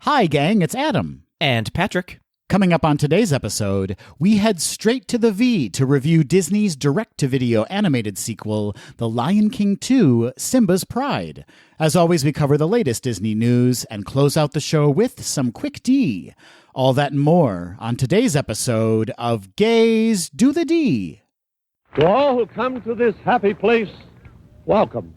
Hi, gang, it's Adam. And Patrick. Coming up on today's episode, we head straight to the V to review Disney's direct-to-video animated sequel, The Lion King 2: Simba's Pride. As always, we cover the latest Disney news and close out the show with some quick D. All that and more on today's episode of Gays Do the D. To all who come to this happy place, welcome.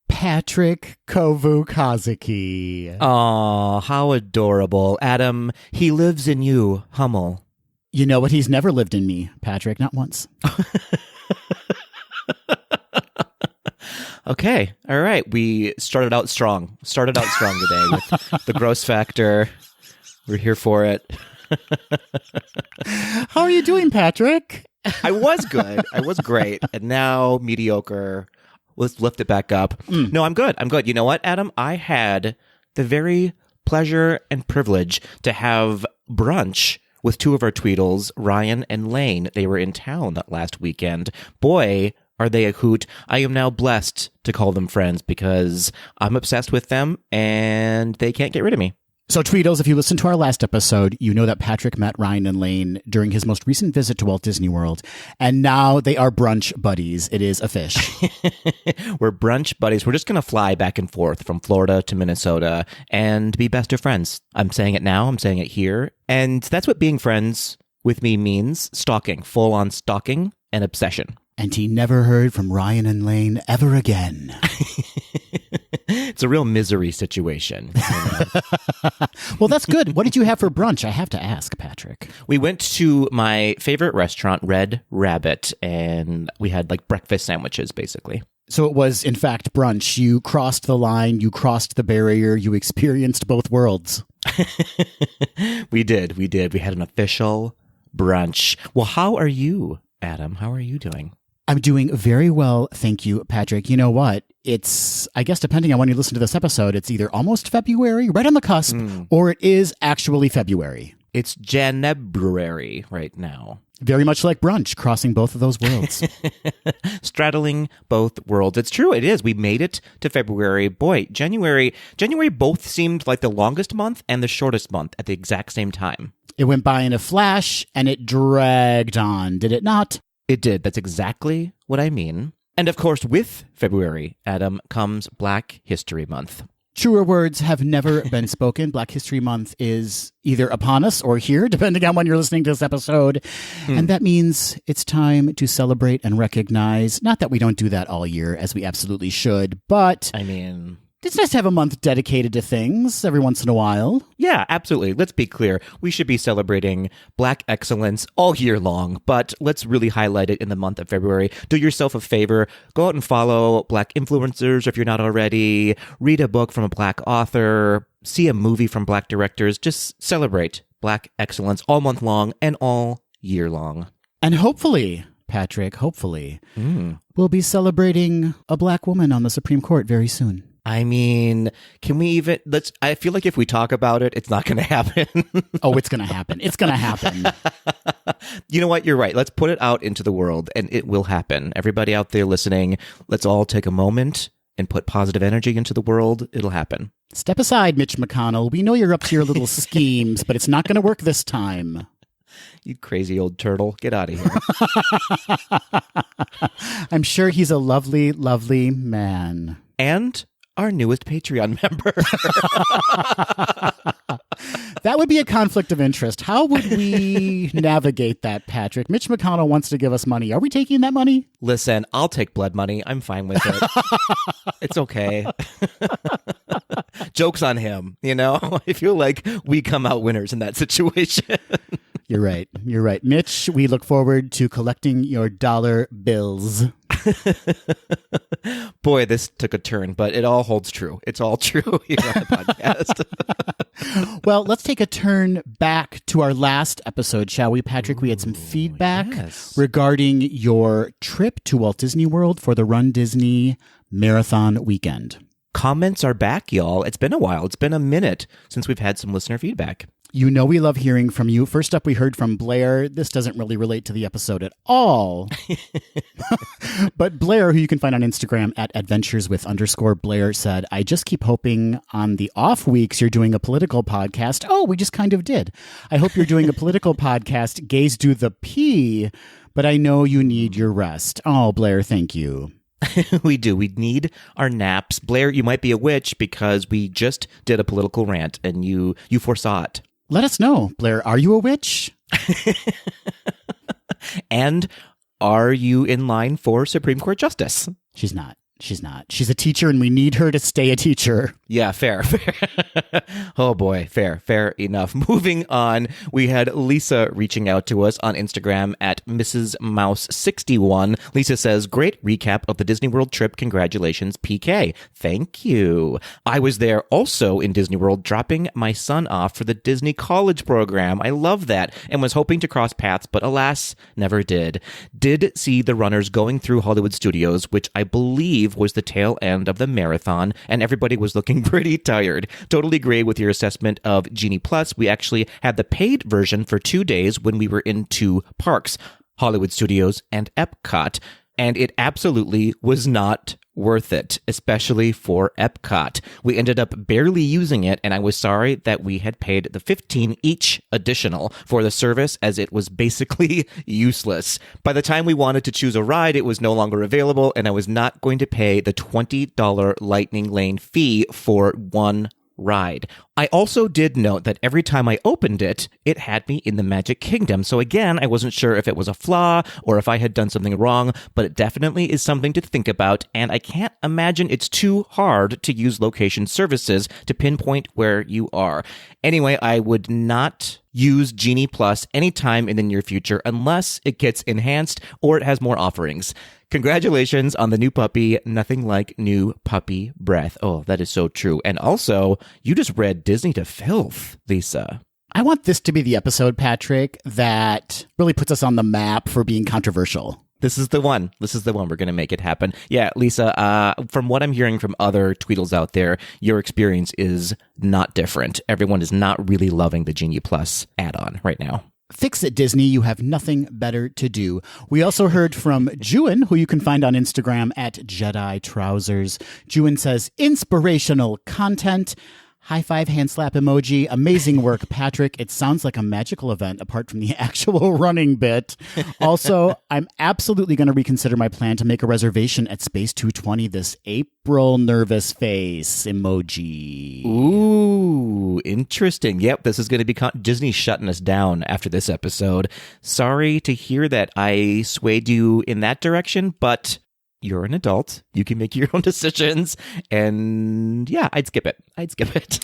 Patrick Kovukazuki. Aw, how adorable. Adam, he lives in you, Hummel. You know what? He's never lived in me, Patrick. Not once. Okay. All right. We started out strong. Today with the gross factor. We're here for it. How are you doing, Patrick? I was good. I was great. And now mediocre. Let's lift it back up. No, I'm good. You know what, Adam? I had the very pleasure and privilege to have brunch with two of our Tweedles, Ryan and Lane. They were in town last weekend. Boy, are they a hoot. I am now blessed to call them friends because I'm obsessed with them and they can't get rid of me. So, Tweedles, if you listened to our last episode, you know that Patrick met Ryan and Lane during his most recent visit to Walt Disney World, and now they are brunch buddies. It is a fish. We're brunch buddies. We're just going to fly back and forth from Florida to Minnesota and be best of friends. I'm saying it now. I'm saying it here. And that's what being friends with me means. Stalking. Full-on stalking and obsession. And he never heard from Ryan and Lane ever again. It's a real misery situation. You know? Well, that's good. What did you have for brunch? I have to ask, Patrick. We went to my favorite restaurant, Red Rabbit, and we had like breakfast sandwiches, basically. So it was, in fact, brunch. You crossed the line, you crossed the barrier, you experienced both worlds. We did. We had an official brunch. Well, how are you, Adam? How are you doing? I'm doing very well, thank you, Patrick. You know what? It's, I guess, depending on when you listen to this episode, it's either almost February, right on the cusp, or it is actually February. It's Janebrary right now. Very much like brunch, crossing both of those worlds. Straddling both worlds. It's true, it is. We made it to February. Boy, January both seemed like the longest month and the shortest month at the exact same time. It went by in a flash, and it dragged on, did it not? It did. That's exactly what I mean. And of course, with February, Adam, comes Black History Month. Truer words have never been spoken. Black History Month is either upon us or here, depending on when you're listening to this episode. And that means it's time to celebrate and recognize, not that we don't do that all year, as we absolutely should, but I mean, it's nice to have a month dedicated to things every once in a while. Yeah, absolutely. Let's be clear. We should be celebrating Black excellence all year long, but let's really highlight it in the month of February. Do yourself a favor. Go out and follow Black influencers if you're not already. Read a book from a Black author. See a movie from Black directors. Just celebrate Black excellence all month long and all year long. And hopefully, Patrick, we'll be celebrating a Black woman on the Supreme Court very soon. I mean, can we even, I feel like if we talk about it, it's not going to happen. Oh, it's going to happen. It's going to happen. You know what? You're right. Let's put it out into the world and it will happen. Everybody out there listening, let's all take a moment and put positive energy into the world. It'll happen. Step aside, Mitch McConnell. We know you're up to your little schemes, but it's not going to work this time. You crazy old turtle. Get out of here. I'm sure he's a lovely, lovely man. And our newest Patreon member. That would be a conflict of interest. How would we navigate that, Patrick? Mitch McConnell wants to give us money. Are we taking that money? Listen, I'll take blood money. I'm fine with it. It's okay. Joke's on him, you know? I feel like we come out winners in that situation. You're right. You're right. Mitch, we look forward to collecting your dollar bills. Boy, this took a turn, but it all holds true. It's all true here on the podcast. Well, let's take a turn back to our last episode, shall we, Patrick? We had some feedback regarding your trip to Walt Disney World for the Run Disney Marathon weekend. comments are back, y'all. It's been a while. It's been a minute since we've had some listener feedback. You know we love hearing from you. First up, we heard from Blair. This doesn't really relate to the episode at all. But Blair, who you can find on Instagram at adventureswith_Blair, said, I just keep hoping on the off weeks you're doing a political podcast. Oh, we just kind of did. I hope you're doing a political podcast. Gays do the pee, but I know you need your rest. Oh, Blair, thank you. We do. We need our naps. Blair, you might be a witch because we just did a political rant and you foresaw it. Let us know, Blair. Are you a witch? And are you in line for Supreme Court Justice? She's not. She's not. She's a teacher, and we need her to stay a teacher. Yeah, fair. Oh, boy. Fair enough. Moving on, we had Lisa reaching out to us on Instagram at Mrs. Mouse61. Lisa says, great recap of the Disney World trip. Congratulations, PK. Thank you. I was there also in Disney World dropping my son off for the Disney College program. I love that and was hoping to cross paths, but alas, never did. Did see the runners going through Hollywood Studios, which I believe was the tail end of the marathon, and everybody was looking pretty tired. Totally agree with your assessment of Genie Plus. We actually had the paid version for 2 days when we were in 2 parks, Hollywood Studios and Epcot, and it absolutely was not worth it, especially for Epcot. We ended up barely using it, and I was sorry that we had paid the $15 each additional for the service, as it was basically useless. By the time we wanted to choose a ride, it was no longer available, and I was not going to pay the $20 Lightning Lane fee for one ride. I also did note that every time I opened it, it had me in the Magic Kingdom. So again, I wasn't sure if it was a flaw or if I had done something wrong, but it definitely is something to think about, and I can't imagine it's too hard to use location services to pinpoint where you are. Anyway, I would not use Genie Plus anytime in the near future unless it gets enhanced or it has more offerings. Congratulations on the new puppy. Nothing like new puppy breath. Oh, that is so true. And also, you just read Disney to filth, Lisa. I want this to be the episode, Patrick, that really puts us on the map for being controversial. This is the one. We're going to make it happen. Yeah, Lisa, from what I'm hearing from other Tweedles out there, your experience is not different. Everyone is not really loving the Genie Plus add-on right now. Fix it, Disney. You have nothing better to do. We also heard from Juin, who you can find on Instagram at Jedi Trousers. Juin says, inspirational content. High five, hand slap emoji. Amazing work, Patrick. It sounds like a magical event apart from the actual running bit. Also, I'm absolutely going to reconsider my plan to make a reservation at Space 220 this April. Nervous face emoji. Ooh, interesting. Yep, this is going to be Disney shutting us down after this episode. Sorry to hear that I swayed you in that direction, but you're an adult. You can make your own decisions. And yeah, I'd skip it.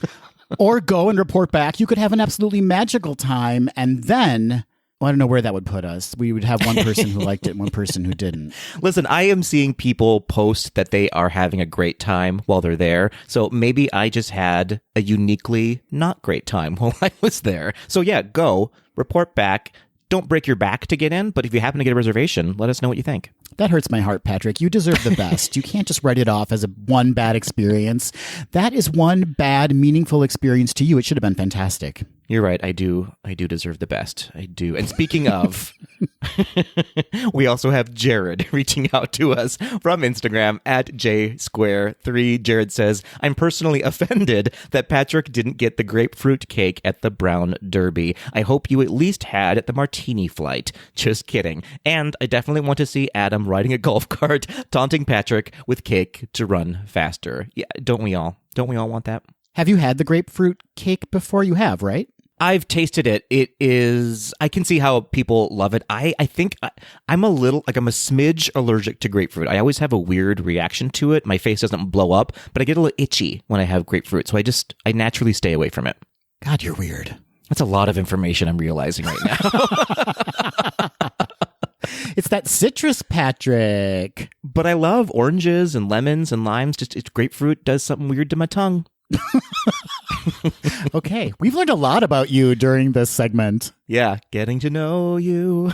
Or go and report back. You could have an absolutely magical time. And then, well, I don't know where that would put us. We would have one person who liked it and one person who didn't. Listen, I am seeing people post that they are having a great time while they're there. So maybe I just had a uniquely not great time while I was there. So yeah, go, report back. Don't break your back to get in, but if you happen to get a reservation, let us know what you think. That hurts my heart, Patrick. You deserve the best. You can't just write it off as one bad experience. That is one bad, meaningful experience to you. It should have been fantastic. You're right. I do deserve the best. I do. And speaking of, we also have Jared reaching out to us from Instagram at JSquare3. Jared says, I'm personally offended that Patrick didn't get the grapefruit cake at the Brown Derby. I hope you at least had at the Martini Flight. Just kidding. And I definitely want to see Adam riding a golf cart, taunting Patrick with cake to run faster. Yeah, don't we all? Don't we all want that? Have you had the grapefruit cake before? You have, right? I've tasted it. It is, I can see how people love it. I think I'm a smidge allergic to grapefruit. I always have a weird reaction to it. My face doesn't blow up, but I get a little itchy when I have grapefruit. So I naturally stay away from it. God, you're weird. That's a lot of information I'm realizing right now. It's that citrus, Patrick. But I love oranges and lemons and limes. Grapefruit does something weird to my tongue. Okay, we've learned a lot about you during this segment. Yeah, getting to know you.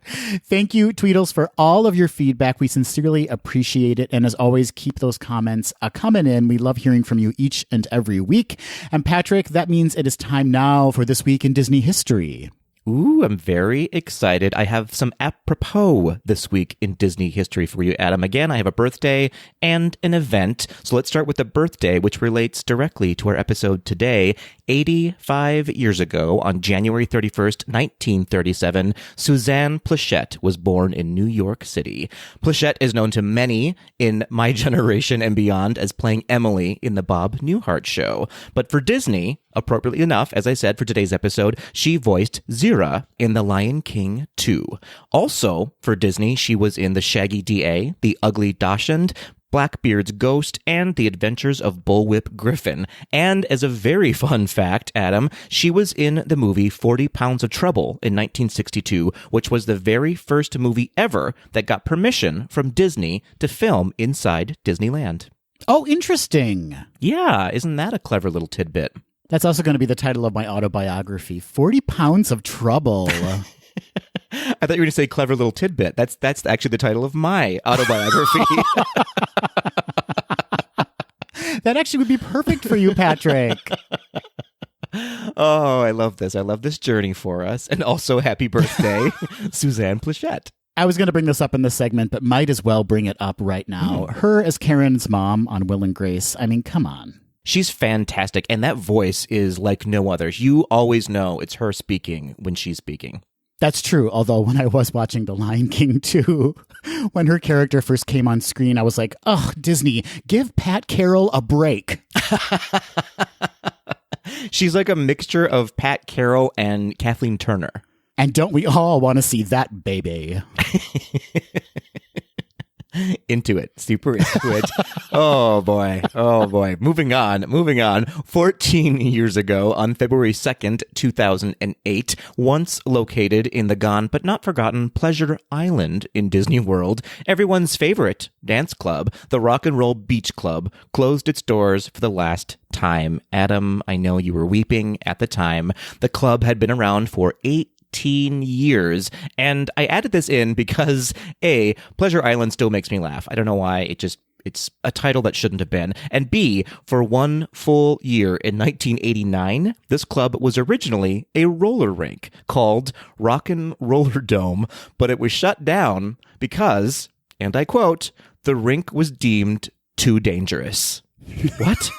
Thank you, Tweedles, for all of your feedback. We sincerely appreciate it. And as always, keep those comments coming in. We love hearing from you each and every week. And Patrick, that means it is time now for This Week in Disney History. Ooh, I'm very excited. I have some apropos this week in Disney history for you, Adam. Again, I have a birthday and an event. So let's start with the birthday, which relates directly to our episode today. 85 years ago, on January 31st, 1937, Suzanne Pleshette was born in New York City. Pleshette is known to many in my generation and beyond as playing Emily in the Bob Newhart Show. But for Disney, appropriately enough, as I said for today's episode, she voiced Zira in The Lion King 2. Also, for Disney, she was in The Shaggy D.A., The Ugly Dachshund, Blackbeard's Ghost, and The Adventures of Bullwhip Griffin. And as a very fun fact, Adam, she was in the movie 40 Pounds of Trouble in 1962, which was the very first movie ever that got permission from Disney to film inside Disneyland. Oh, interesting. Yeah, isn't that a clever little tidbit? That's also going to be the title of my autobiography, 40 Pounds of Trouble. I thought you were going to say clever little tidbit. That's actually the title of my autobiography. That actually would be perfect for you, Patrick. Oh, I love this. I love this journey for us. And also, happy birthday, Suzanne Pleshette. I was going to bring this up in this segment, but might as well bring it up right now. Her as Karen's mom on Will and Grace. I mean, come on. She's fantastic, and that voice is like no other. You always know it's her speaking when she's speaking. That's true, although when I was watching The Lion King 2, when her character first came on screen, I was like, oh, Disney, give Pat Carroll a break. She's like a mixture of Pat Carroll and Kathleen Turner. And don't we all want to see that baby? Into it. Super into it. Oh, boy. Oh, boy. Moving on. 14 years ago, on February 2nd, 2008, once located in the gone but not forgotten Pleasure Island in Disney World, everyone's favorite dance club, the Rock and Roll Beach Club, closed its doors for the last time. Adam, I know you were weeping at the time. The club had been around for 18 years, and I added this in because A, Pleasure Island still makes me laugh. I don't know why, it's a title that shouldn't have been. And B, for one full year in 1989, this club was originally a roller rink called Rockin' Roller Dome, but it was shut down because, and I quote, the rink was deemed too dangerous. What?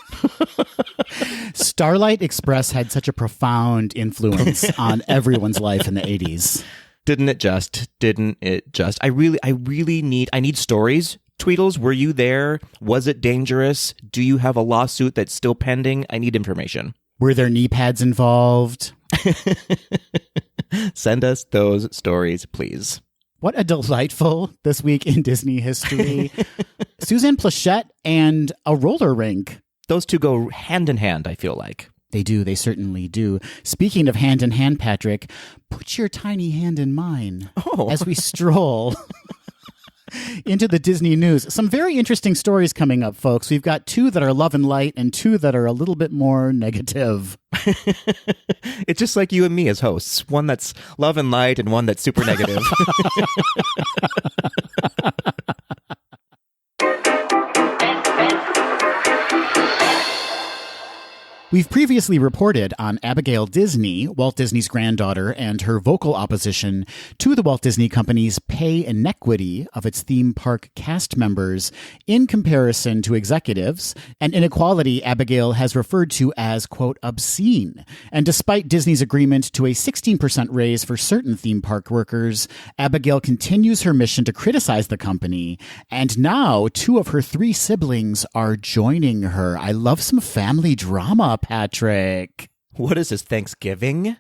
Starlight Express had such a profound influence on everyone's life in the 80s. Didn't it just? I really need stories. Tweedles, were you there? Was it dangerous? Do you have a lawsuit that's still pending? I need information. Were there knee pads involved? Send us those stories, please. What a delightful This Week in Disney History. Suzanne Pleshette and a roller rink. Those two go hand in hand, I feel like. They do. They certainly do. Speaking of hand in hand, Patrick, put your tiny hand in mine as we stroll into the Disney news. Some very interesting stories coming up, folks. We've got two that are love and light and two that are a little bit more negative. It's just like you and me as hosts. One that's love and light and one that's super negative. We've previously reported on Abigail Disney, Walt Disney's granddaughter, and her vocal opposition to the Walt Disney Company's pay inequity of its theme park cast members in comparison to executives, an inequality Abigail has referred to as, quote, obscene. And despite Disney's agreement to a 16% raise for certain theme park workers, Abigail continues her mission to criticize the company, and now two of her three siblings are joining her. I love some family drama, Patrick. What is this, Thanksgiving?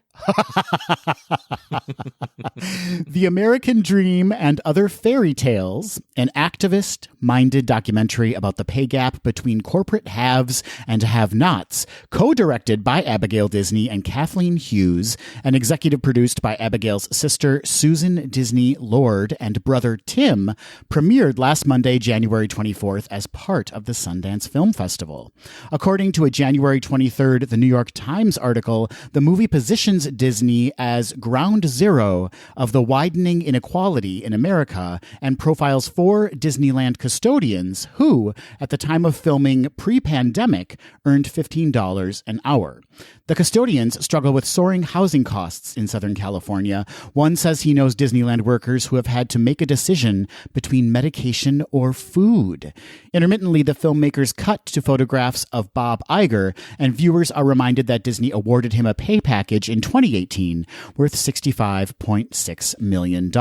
The American Dream and Other Fairy Tales, an activist-minded documentary about the pay gap between corporate haves and have-nots, co-directed by Abigail Disney and Kathleen Hughes, and executive produced by Abigail's sister Susan Disney Lord and brother Tim, premiered last Monday, January 24th, as part of the Sundance Film Festival. According to a January 23rd The New York Times article, the movie positions Disney as ground zero of the widening inequality in America and profiles 4 Disneyland custodians who, at the time of filming pre-pandemic, earned $15 an hour. The custodians struggle with soaring housing costs in Southern California. One says he knows Disneyland workers who have had to make a decision between medication or food. Intermittently, the filmmakers cut to photographs of Bob Iger, and viewers are reminded that Disney awarded him a pay package in 2018 worth $65.6 million.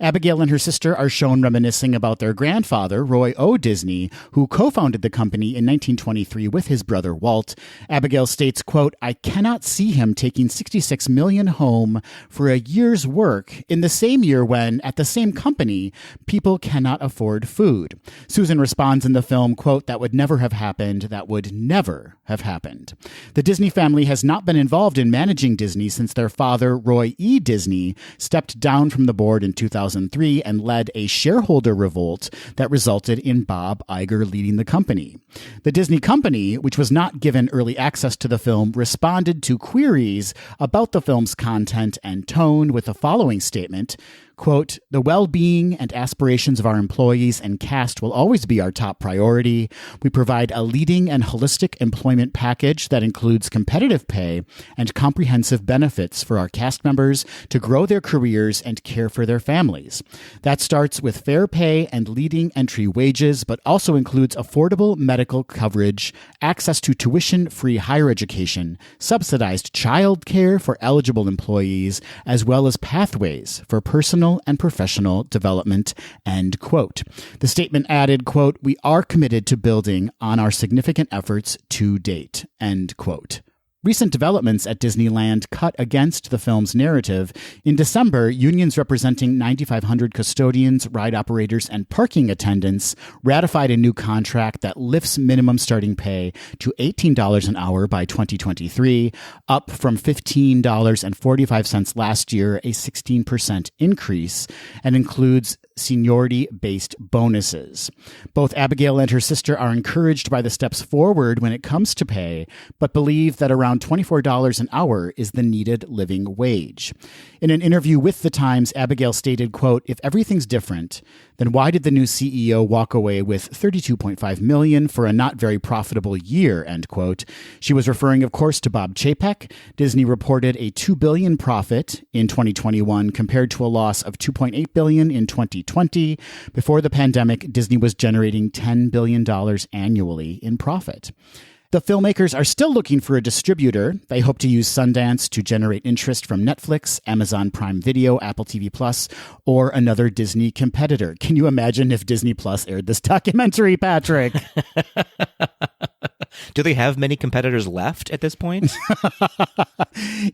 Abigail and her sister are shown reminiscing about their grandfather, Roy O. Disney, who co-founded the company in 1923 with his brother Walt. Abigail states, quote, "I cannot see him taking $66 million home for a year's work in the same year when, at the same company, people cannot afford food." Susan responds in the film, quote, "That would never have happened. That would never have happened." The Disney family has not been involved in managing Disney since their father, Roy E. Disney, stepped down from the board in 2003 and led a shareholder revolt that resulted in Bob Iger leading the company. The Disney company, which was not given early access to the film, responded to queries about the film's content and tone with the following statement, quote, "The well-being and aspirations of our employees and cast will always be our top priority. We provide a leading and holistic employment package that includes competitive pay and comprehensive benefits for our cast members to grow their careers and care for their families. That starts with fair pay and leading entry wages, but also includes affordable medical coverage, access to tuition-free higher education, subsidized child care for eligible employees, as well as pathways for personal and professional development," end quote. The statement added, quote, "We are committed to building on our significant efforts to date," end quote. Recent developments at Disneyland cut against the film's narrative. In December, unions representing 9,500 custodians, ride operators, and parking attendants ratified a new contract that lifts minimum starting pay to $18 an hour by 2023, up from $15.45 last year, a 16% increase, and includes seniority-based bonuses. Both Abigail and her sister are encouraged by the steps forward when it comes to pay, but believe that around $24 an hour is the needed living wage. In an interview with The Times, Abigail stated, quote, "If everything's different, then why did the new CEO walk away with $32.5 million for a not very profitable year," end quote. She was referring, of course, to Bob Chapek. Disney reported a $2 billion profit in 2021 compared to a loss of $2.8 billion in 2020. Before the pandemic, Disney was generating $10 billion annually in profit. The filmmakers are still looking for a distributor. They hope to use Sundance to generate interest from Netflix, Amazon Prime Video, Apple TV Plus, or another Disney competitor. Can you imagine if Disney Plus aired this documentary, Patrick? Do they have many competitors left at this point?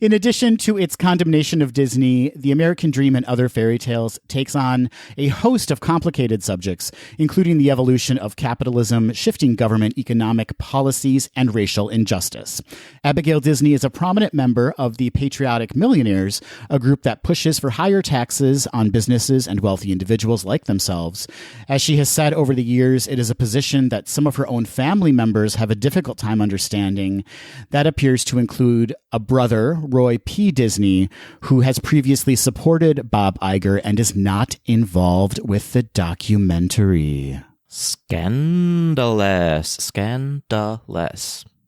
In addition to its condemnation of Disney, The American Dream and Other Fairy Tales takes on a host of complicated subjects, including the evolution of capitalism, shifting government economic policies, and racial injustice. Abigail Disney is a prominent member of the Patriotic Millionaires, a group that pushes for higher taxes on businesses and wealthy individuals like themselves. As she has said over the years, it is a position that some of her own family members have a difficult time understanding. That appears to include a brother, Roy P. Disney, who has previously supported Bob Iger and is not involved with the documentary. Scandalous.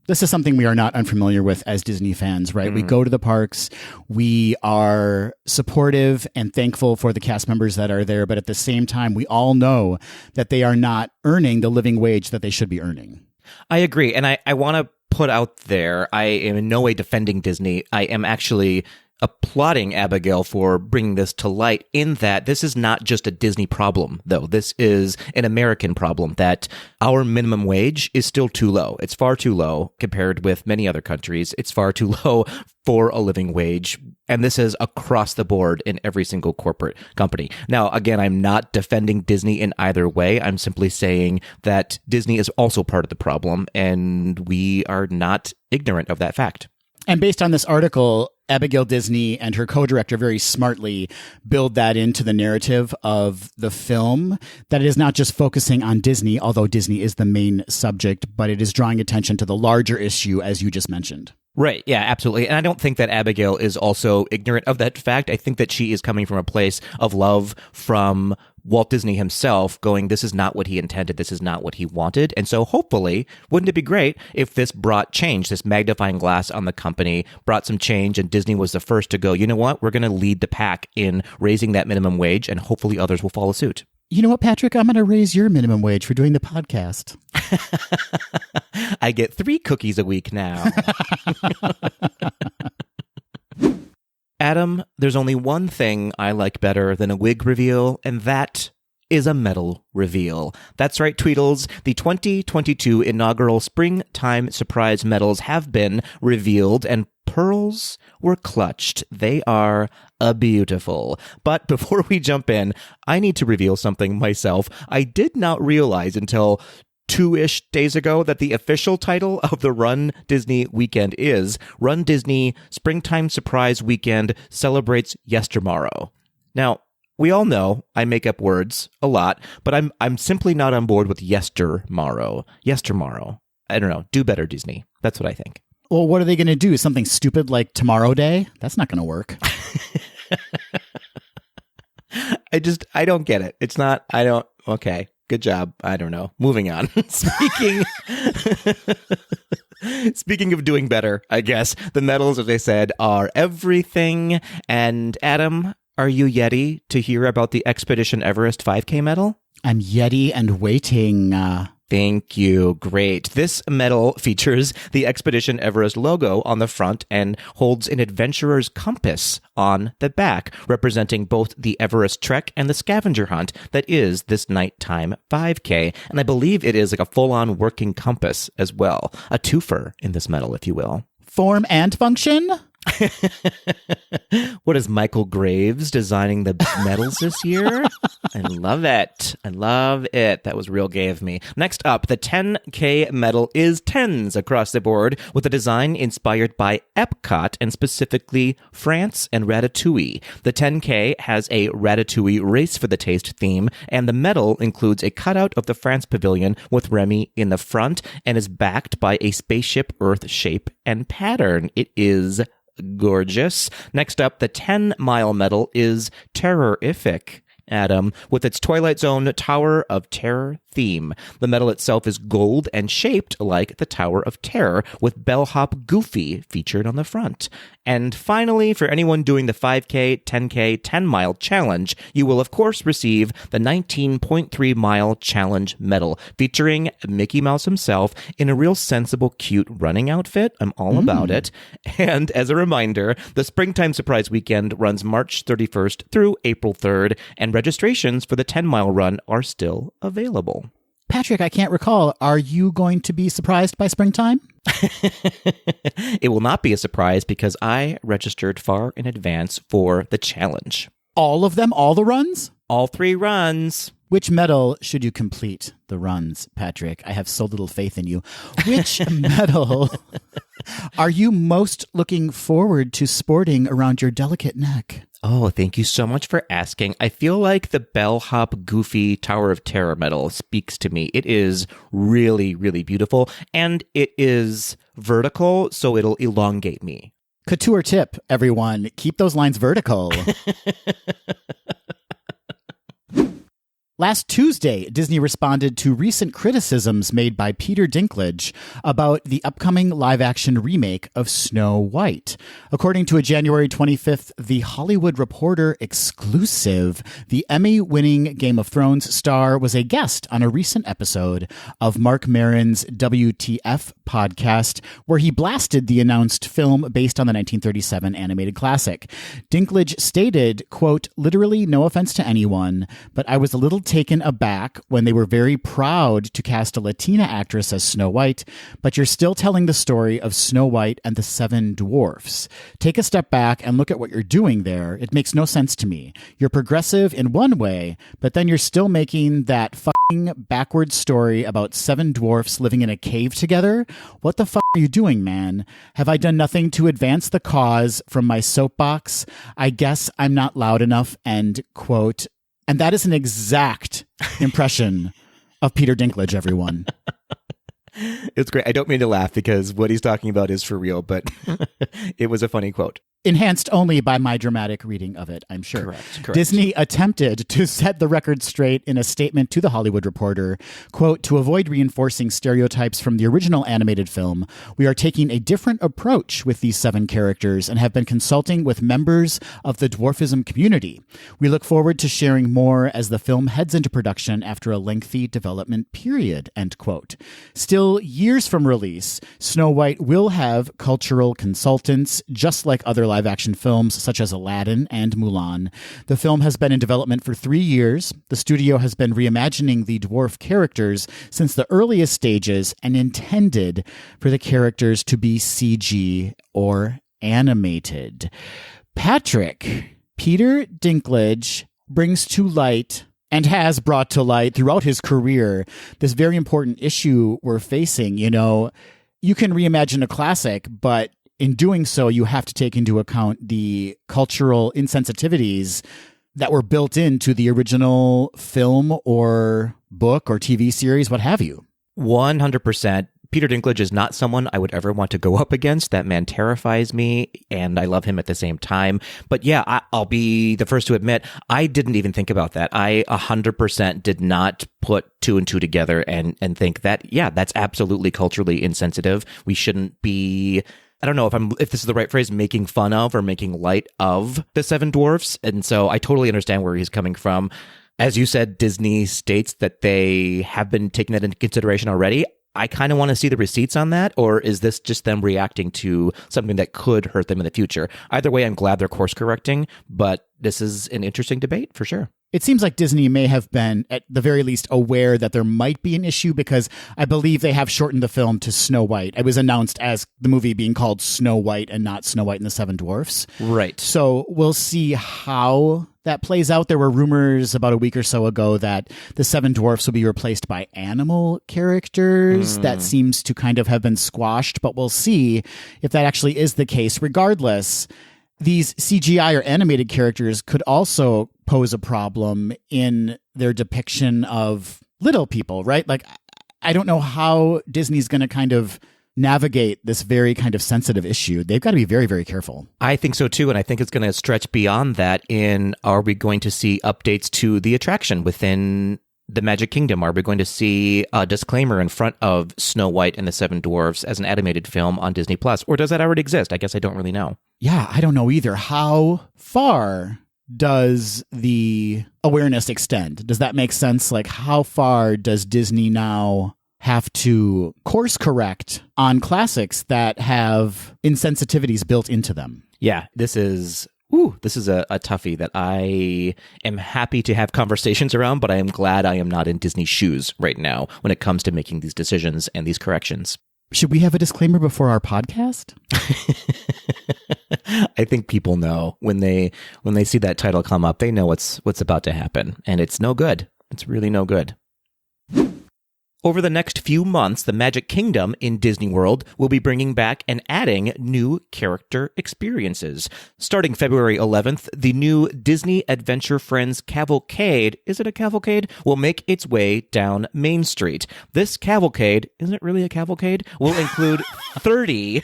This is something we are not unfamiliar with as Disney fans, right? We go to the parks, we are supportive and thankful for the cast members that are there, but at the same time, we all know that they are not earning the living wage that they should be earning. I agree. And I want to put out there, I am in no way defending Disney. I am actually applauding Abigail for bringing this to light in that this is not just a Disney problem, though. This is an American problem that our minimum wage is still too low. It's far too low compared with many other countries. It's far too low for a living wage. And this is across the board in every single corporate company. Now, again, I'm not defending Disney in either way. I'm simply saying that Disney is also part of the problem, and we are not ignorant of that fact. And based on this article, Abigail Disney and her co-director very smartly build that into the narrative of the film, that it is not just focusing on Disney, although Disney is the main subject, but it is drawing attention to the larger issue, as you just mentioned. Right. Yeah, absolutely. And I don't think that Abigail is also ignorant of that fact. I think that she is coming from a place of love from Walt Disney himself, going, this is not what he intended. This is not what he wanted. And so hopefully, wouldn't it be great if this brought change, this magnifying glass on the company brought some change, and Disney was the first to go, you know what? We're going to lead the pack in raising that minimum wage, and hopefully others will follow suit. You know what, Patrick? I'm going to raise your minimum wage for doing the podcast. I get 3 cookies a week now. Adam, there's only one thing I like better than a wig reveal, and that is a medal reveal. That's right, Tweedles. The 2022 inaugural Springtime Surprise medals have been revealed, and pearls were clutched. They are beautiful. But before we jump in, I need to reveal something myself. I did not realize until 2-ish days ago that the official title of the Run Disney Weekend is Run Disney Springtime Surprise Weekend Celebrates Yestermorrow. Now, we all know I make up words a lot, but I'm simply not on board with yestermorrow. Yestermorrow. I don't know. Do better, Disney. That's what I think. Well, what are they going to do? Something stupid like Tomorrow Day? That's not going to work. I don't get it. It's not, okay. Good job. I don't know. Moving on. Speaking of doing better, I guess, the medals, as I said, are everything. And Adam, are you Yeti to hear about the Expedition Everest 5K medal? I'm Yeti and waiting. Thank you. Great. This medal features the Expedition Everest logo on the front and holds an adventurer's compass on the back, representing both the Everest trek and the scavenger hunt that is this nighttime 5K. And I believe it is like a full-on working compass as well. A twofer in this medal, if you will. Form and function? What is Michael Graves designing the medals this year? I love it. I love it. That was real gay of me. Next up, the 10K medal is 10s across the board with a design inspired by Epcot and specifically France and Ratatouille. The 10K has a Ratatouille Race for the Taste theme, and the medal includes a cutout of the France pavilion with Remy in the front and is backed by a spaceship Earth shape and pattern. It is gorgeous. Next up, the 10-mile medal is Terrorific, Adam, with its Twilight Zone Tower of Terror theme. The medal itself is gold and shaped like the Tower of Terror, with bellhop Goofy featured on the front. And finally, for anyone doing the 5K, 10K, 10-mile challenge, you will of course receive the 19.3-mile challenge medal, featuring Mickey Mouse himself in a real sensible, cute running outfit. I'm all about it. And as a reminder, the Springtime Surprise Weekend runs March 31st through April 3rd, and registrations for the 10-mile run are still available. Patrick, I can't recall. Are you going to be surprised by springtime? It will not be a surprise because I registered far in advance for the challenge. All of them? All the runs? All 3 runs. Which medal should you complete the runs, Patrick? I have so little faith in you. Which medal are you most looking forward to sporting around your delicate neck? Oh, thank you so much for asking. I feel like the bellhop Goofy Tower of Terror medal speaks to me. It is really, really beautiful, and it is vertical, so it'll elongate me. Couture tip, everyone. Keep those lines vertical. Last Tuesday, Disney responded to recent criticisms made by Peter Dinklage about the upcoming live-action remake of Snow White. According to a January 25th The Hollywood Reporter exclusive, the Emmy-winning Game of Thrones star was a guest on a recent episode of Marc Maron's WTF podcast, where he blasted the announced film based on the 1937 animated classic. Dinklage stated, quote, "Literally, no offense to anyone, but I was a little taken aback when they were very proud to cast a Latina actress as Snow White, but you're still telling the story of Snow White and the Seven Dwarfs. Take a step back and look at what you're doing there. It makes no sense to me. You're progressive in one way, but then you're still making that fucking backwards story about seven dwarfs living in a cave together. What the fuck are you doing, man? Have I done nothing to advance the cause from my soapbox? I guess I'm not loud enough," end quote. And that is an exact impression of Peter Dinklage, everyone. It's great. I don't mean to laugh because what he's talking about is for real, but it was a funny quote. Enhanced only by my dramatic reading of it, I'm sure. Correct. Disney attempted to set the record straight in a statement to The Hollywood Reporter, quote, "To avoid reinforcing stereotypes from the original animated film, we are taking a different approach with these seven characters and have been consulting with members of the dwarfism community. We look forward to sharing more as the film heads into production after a lengthy development period," end quote. Still years from release, Snow White will have cultural consultants, just like other live-action films such as Aladdin and Mulan. The film has been in development for 3 years. The studio has been reimagining the dwarf characters since the earliest stages and intended for the characters to be CG or animated. Patrick, Peter Dinklage brings to light and has brought to light throughout his career this very important issue we're facing. You know, you can reimagine a classic, but in doing so, you have to take into account the cultural insensitivities that were built into the original film or book or TV series, what have you. 100%. Peter Dinklage is not someone I would ever want to go up against. That man terrifies me, and I love him at the same time. But yeah, I'll be the first to admit, I didn't even think about that. I 100% did not put two and two together and think that, yeah, that's absolutely culturally insensitive. We shouldn't be... I don't know if this is the right phrase, making fun of or making light of the Seven Dwarfs. And so I totally understand where he's coming from. As you said, Disney states that they have been taking that into consideration already. I kind of want to see the receipts on that, or is this just them reacting to something that could hurt them in the future? Either way, I'm glad they're course correcting, but this is an interesting debate for sure. It seems like Disney may have been, at the very least, aware that there might be an issue because I believe they have shortened the film to Snow White. It was announced as the movie being called Snow White and not Snow White and the Seven Dwarfs. Right. So we'll see how that plays out. There were rumors about a week or so ago that the Seven Dwarfs will be replaced by animal characters. That seems to kind of have been squashed, but we'll see if that actually is the case. Regardless, these CGI or animated characters could also pose a problem in their depiction of little people, right? Like, I don't know how Disney's going to kind of navigate this very kind of sensitive issue. They've got to be very, very careful. I think so too, and I think it's going to stretch beyond that are we going to see updates to the attraction within the Magic Kingdom? Are we going to see a disclaimer in front of Snow White and the Seven Dwarfs as an animated film on Disney Plus? Or does that already exist? I guess I don't really know. Yeah, I don't know either. How far does the awareness extend? Does that make sense? Like, how far does Disney now have to course correct on classics that have insensitivities built into them? Yeah, this is a toughie that I am happy to have conversations around, but I am glad I am not in Disney's shoes right now when it comes to making these decisions and these corrections. Should we have a disclaimer before our podcast? I think people know when they see that title come up, they know what's about to happen, and it's no good. It's really no good. Over the next few months, the Magic Kingdom in Disney World will be bringing back and adding new character experiences. Starting February 11th, the new Disney Adventure Friends Cavalcade, is it a cavalcade? Will make its way down Main Street. This cavalcade, isn't it really a cavalcade? Will include 30,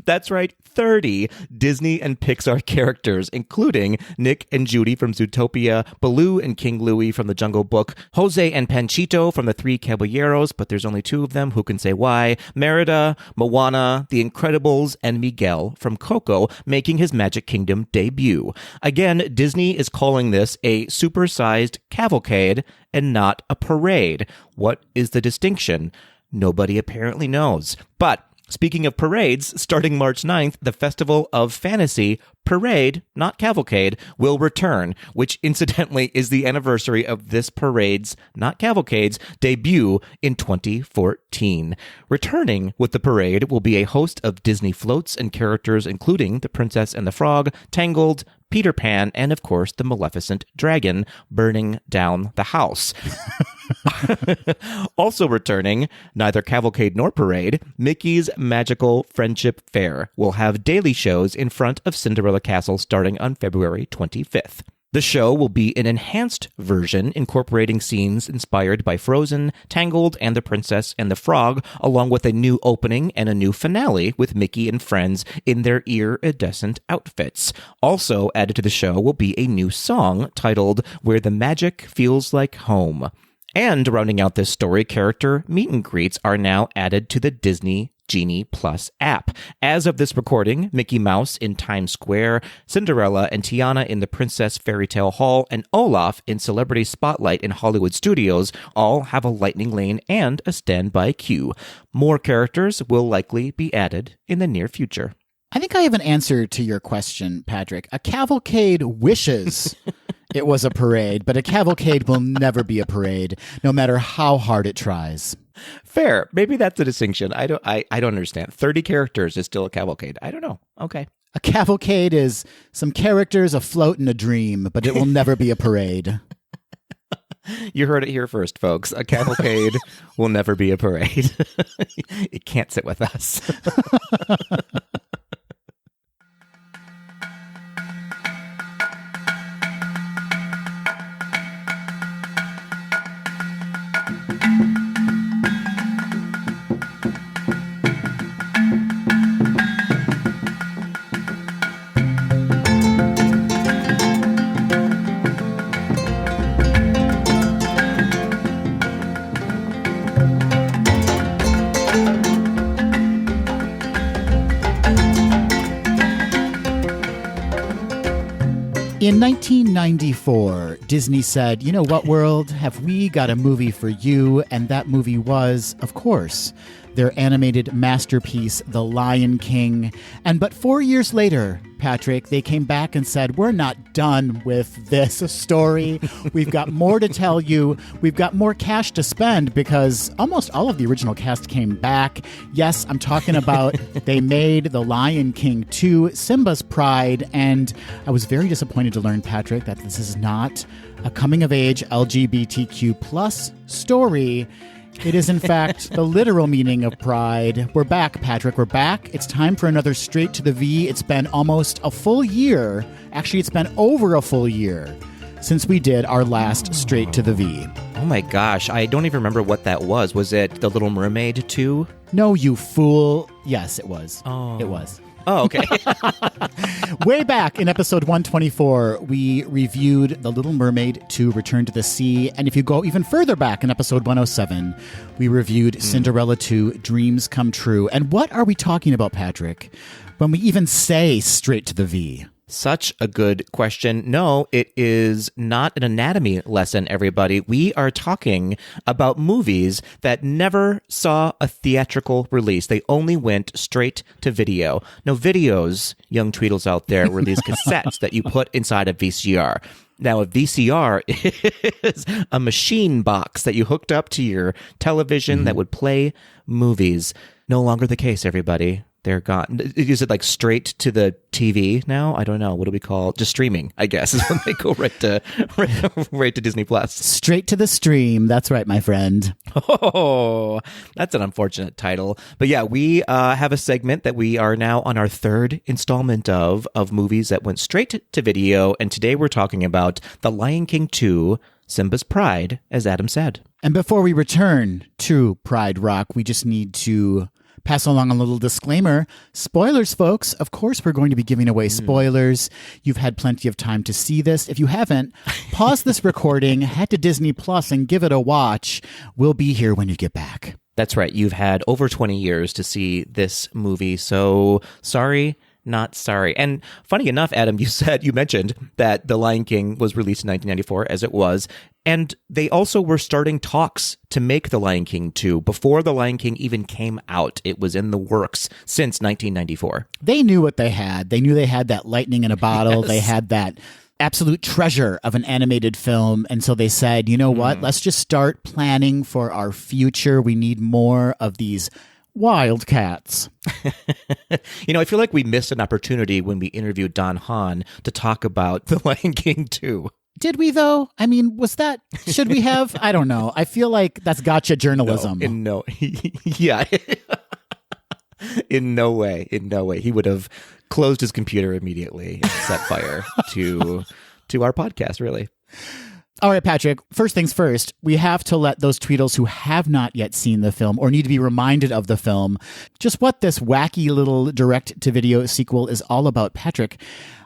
that's right, 30 Disney and Pixar characters, including Nick and Judy from Zootopia, Baloo and King Louie from The Jungle Book, Jose and Panchito from The Three Caballeros, but there's only 2 of them, who can say why, Merida, Moana, The Incredibles, and Miguel from Coco making his Magic Kingdom debut. Again, Disney is calling this a supersized cavalcade and not a parade. What is the distinction? Nobody apparently knows. But speaking of parades, starting March 9th, the Festival of Fantasy Parade, not cavalcade, will return, which incidentally is the anniversary of this parade's, not cavalcade's, debut in 2014. Returning with the parade will be a host of Disney floats and characters including The Princess and the Frog, Tangled, Peter Pan, and of course the Maleficent dragon burning down the house. Also returning, neither cavalcade nor parade, Mickey's Magical Friendship Fair will have daily shows in front of Cinderella Castle starting on February 25th. The show will be an enhanced version incorporating scenes inspired by Frozen, Tangled, and The Princess and the Frog, along with a new opening and a new finale with Mickey and friends in their iridescent outfits. Also added to the show will be a new song titled Where the Magic Feels Like Home. And rounding out this story, character meet and greets are now added to the Disney Genie Plus app. As of this recording, Mickey Mouse in Times Square, Cinderella and Tiana in the Princess Fairy Tale Hall, and Olaf in Celebrity Spotlight in Hollywood Studios all have a lightning lane and a standby queue. More characters will likely be added in the near future. I think I have an answer to your question, Patrick. A cavalcade wishes it was a parade, but a cavalcade will never be a parade, no matter how hard it tries. Fair. Maybe that's a distinction. I don't understand. 30 characters is still a cavalcade. I don't know. Okay. A cavalcade is some characters afloat in a dream, but it will never be a parade. You heard it here first, folks. A cavalcade will never be a parade. It can't sit with us. In 1994, Disney said, you know what, world, have we got a movie for you? And that movie was, of course, their animated masterpiece, The Lion King. But 4 years later, Patrick, they came back and said, we're not done with this story. We've got more to tell you. We've got more cash to spend because almost all of the original cast came back. Yes, I'm talking about they made The Lion King 2, Simba's Pride, and I was very disappointed to learn, Patrick, that this is not a coming-of-age LGBTQ plus story. It is, in fact, the literal meaning of pride. We're back, Patrick. We're back. It's time for another Straight to the V. It's been almost a full year. Actually, it's been over a full year since we did our last Straight to the V. Oh my gosh, I don't even remember what that was. Was it The Little Mermaid 2? No, you fool. Yes, it was. Oh. It was. Oh, okay. Way back in episode 124, we reviewed The Little Mermaid 2, Return to the Sea. And if you go even further back in episode 107, we reviewed Cinderella 2, Dreams Come True. And what are we talking about, Patrick, when we even say Straight to the V? Such a good question. No, it is not an anatomy lesson, everybody. We are talking about movies that never saw a theatrical release. They only went straight to video. Now, videos, young Tweedles out there, were these cassettes that you put inside a VCR. Now, a VCR is a machine box that you hooked up to your television that would play movies. No longer the case, everybody. They're gone. Is it like straight to the TV now? I don't know. What do we call it? Just streaming, I guess, is when they go right to Disney Plus. Straight to the stream. That's right, my friend. Oh, that's an unfortunate title. But yeah, we have a segment that we are now on our third installment of movies that went straight to video. And today we're talking about The Lion King 2, Simba's Pride, as Adam said. And before we return to Pride Rock, we just need to pass along a little disclaimer. Spoilers, folks. Of course, we're going to be giving away spoilers. You've had plenty of time to see this. If you haven't, pause this recording, head to Disney Plus and give it a watch. We'll be here when you get back. That's right. You've had over 20 years to see this movie. So sorry, not sorry. And funny enough, Adam, you mentioned that The Lion King was released in 1994, as it was. And they also were starting talks to make The Lion King 2 before The Lion King even came out. It was in the works since 1994. They knew what they had. They knew they had that lightning in a bottle. Yes. They had that absolute treasure of an animated film. And so they said, you know what? Let's just start planning for our future. We need more of these wildcats. I feel like we missed an opportunity when we interviewed Don Hahn to talk about The Lion King 2. Did we, though? I mean, should we have? I don't know. I feel like that's gotcha journalism. Yeah. In no way. He would have closed his computer immediately and set fire to our podcast, really. All right, Patrick, first things first, we have to let those Tweedles who have not yet seen the film or need to be reminded of the film just what this wacky little direct-to-video sequel is all about. Patrick,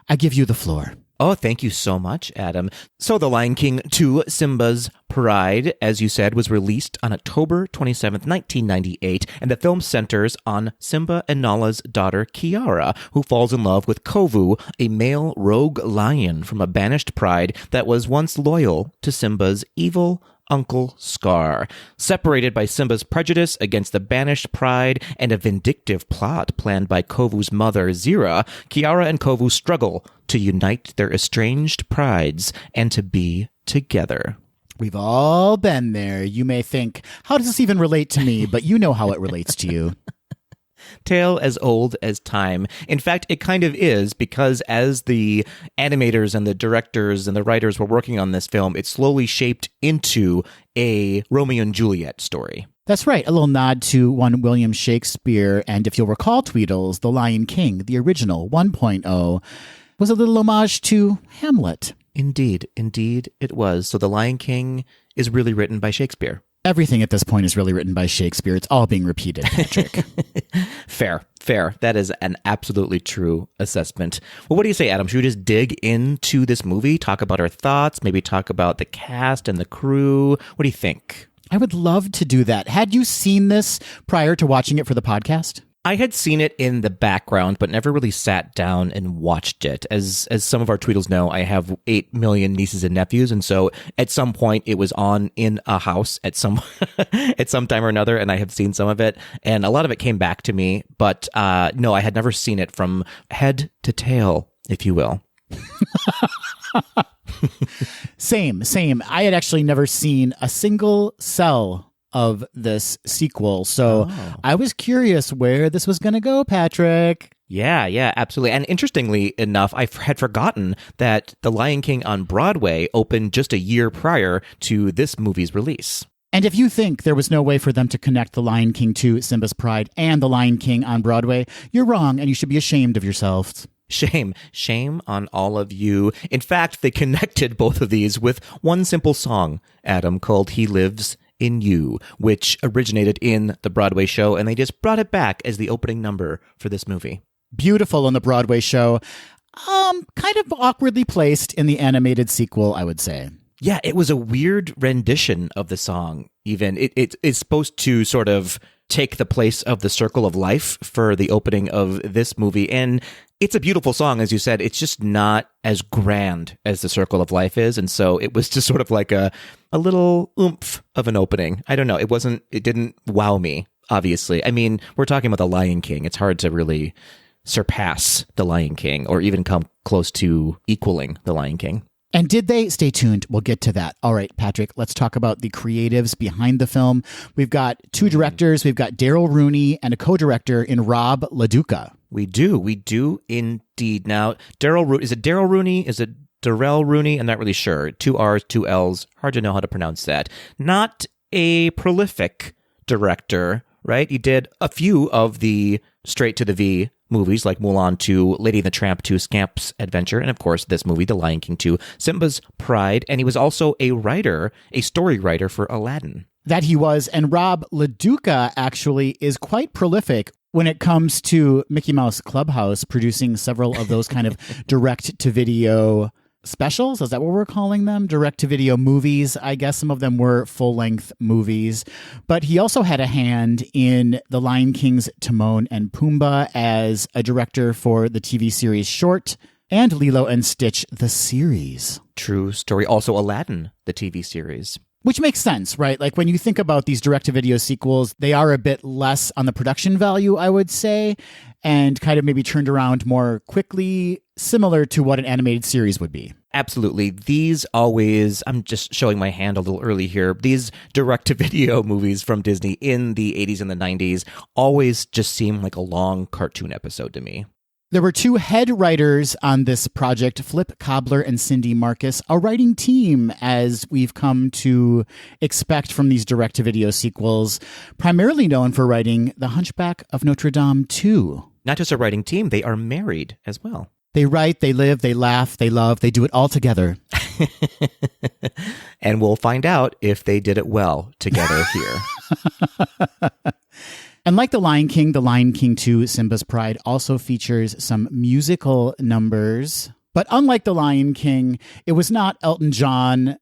I give you the floor. Oh, thank you so much, Adam. So The Lion King 2, Simba's Pride, as you said, was released on October 27th, 1998, and the film centers on Simba and Nala's daughter, Kiara, who falls in love with Kovu, a male rogue lion from a banished pride that was once loyal to Simba's evil Uncle Scar. Separated by Simba's prejudice against the banished pride and a vindictive plot planned by Kovu's mother, Zira, Kiara and Kovu struggle to unite their estranged prides and to be together. We've all been there. You may think, how does this even relate to me? But you know how it relates to you. Tale as old as time. In fact, it kind of is, because as the animators and the directors and the writers were working on this film, it slowly shaped into a Romeo and Juliet story. That's right. A little nod to one William Shakespeare. And if you'll recall, Tweedles, The Lion King, the original 1.0, was a little homage to Hamlet. Indeed it was. So The Lion King is really written by Shakespeare. Everything at this point is really written by Shakespeare. It's all being repeated, Patrick. Fair. That is an absolutely true assessment. Well, what do you say, Adam? Should we just dig into this movie, talk about our thoughts, maybe talk about the cast and the crew? What do you think? I would love to do that. Had you seen this prior to watching it for the podcast? I had seen it in the background, but never really sat down and watched it. As some of our Tweedles know, I have 8 million nieces and nephews, and so at some point it was on in a house at some time or another, and I have seen some of it, and a lot of it came back to me. But no, I had never seen it from head to tail, if you will. Same. I had actually never seen a single cell of this sequel. So I was curious where this was going to go, Patrick. Yeah, absolutely. And interestingly enough, I had forgotten that The Lion King on Broadway opened just a year prior to this movie's release. And if you think there was no way for them to connect The Lion King 2, Simba's Pride, and The Lion King on Broadway, you're wrong, and you should be ashamed of yourselves. Shame on all of you. In fact, they connected both of these with one simple song, Adam, called He Lives in You, which originated in the Broadway show, and they just brought it back as the opening number for this movie. Beautiful on the Broadway show. Kind of awkwardly placed in the animated sequel, I would say. Yeah, it was a weird rendition of the song, even. It's supposed to sort of take the place of the Circle of Life for the opening of this movie, and it's a beautiful song, as you said. It's just not as grand as the Circle of Life is, and so it was just sort of like a little oomph of an opening. I don't know. It didn't wow me, obviously. I mean, we're talking about The Lion King. It's hard to really surpass The Lion King or even come close to equaling The Lion King. And did they? Stay tuned. We'll get to that. All right, Patrick, let's talk about the creatives behind the film. We've got two directors. We've got Daryl Rooney and a co-director in Rob LaDuca. We do indeed. Now, is it Daryl Rooney? Is it Darrell Rooney? I'm not really sure. 2 R's, 2 L's. Hard to know how to pronounce that. Not a prolific director, right? He did a few of the straight to the V movies like Mulan 2, Lady and the Tramp 2, Scamp's Adventure, and of course this movie, The Lion King 2, Simba's Pride, and he was also a writer, a story writer for Aladdin. That he was, and Rob LaDuca actually is quite prolific when it comes to Mickey Mouse Clubhouse, producing several of those kind of direct-to-video specials. Is that what we're calling them? Direct-to-video movies. I guess some of them were full-length movies. But he also had a hand in The Lion King's Timon and Pumbaa as a director for the TV series Short and Lilo and Stitch, the series. True story. Also Aladdin, the TV series. Which makes sense, right? Like when you think about these direct-to-video sequels, they are a bit less on the production value, I would say, and kind of maybe turned around more quickly, similar to what an animated series would be. Absolutely. These always, I'm just showing my hand a little early here, these direct-to-video movies from Disney in the 80s and the 90s always just seem like a long cartoon episode to me. There were two head writers on this project, Flip Cobbler and Cindy Marcus, a writing team, as we've come to expect from these direct-to-video sequels, primarily known for writing The Hunchback of Notre Dame 2. Not just a writing team, they are married as well. They write, they live, they laugh, they love, they do it all together. And we'll find out if they did it well together here. And like The Lion King 2, Simba's Pride also features some musical numbers. But unlike The Lion King, it was not Elton John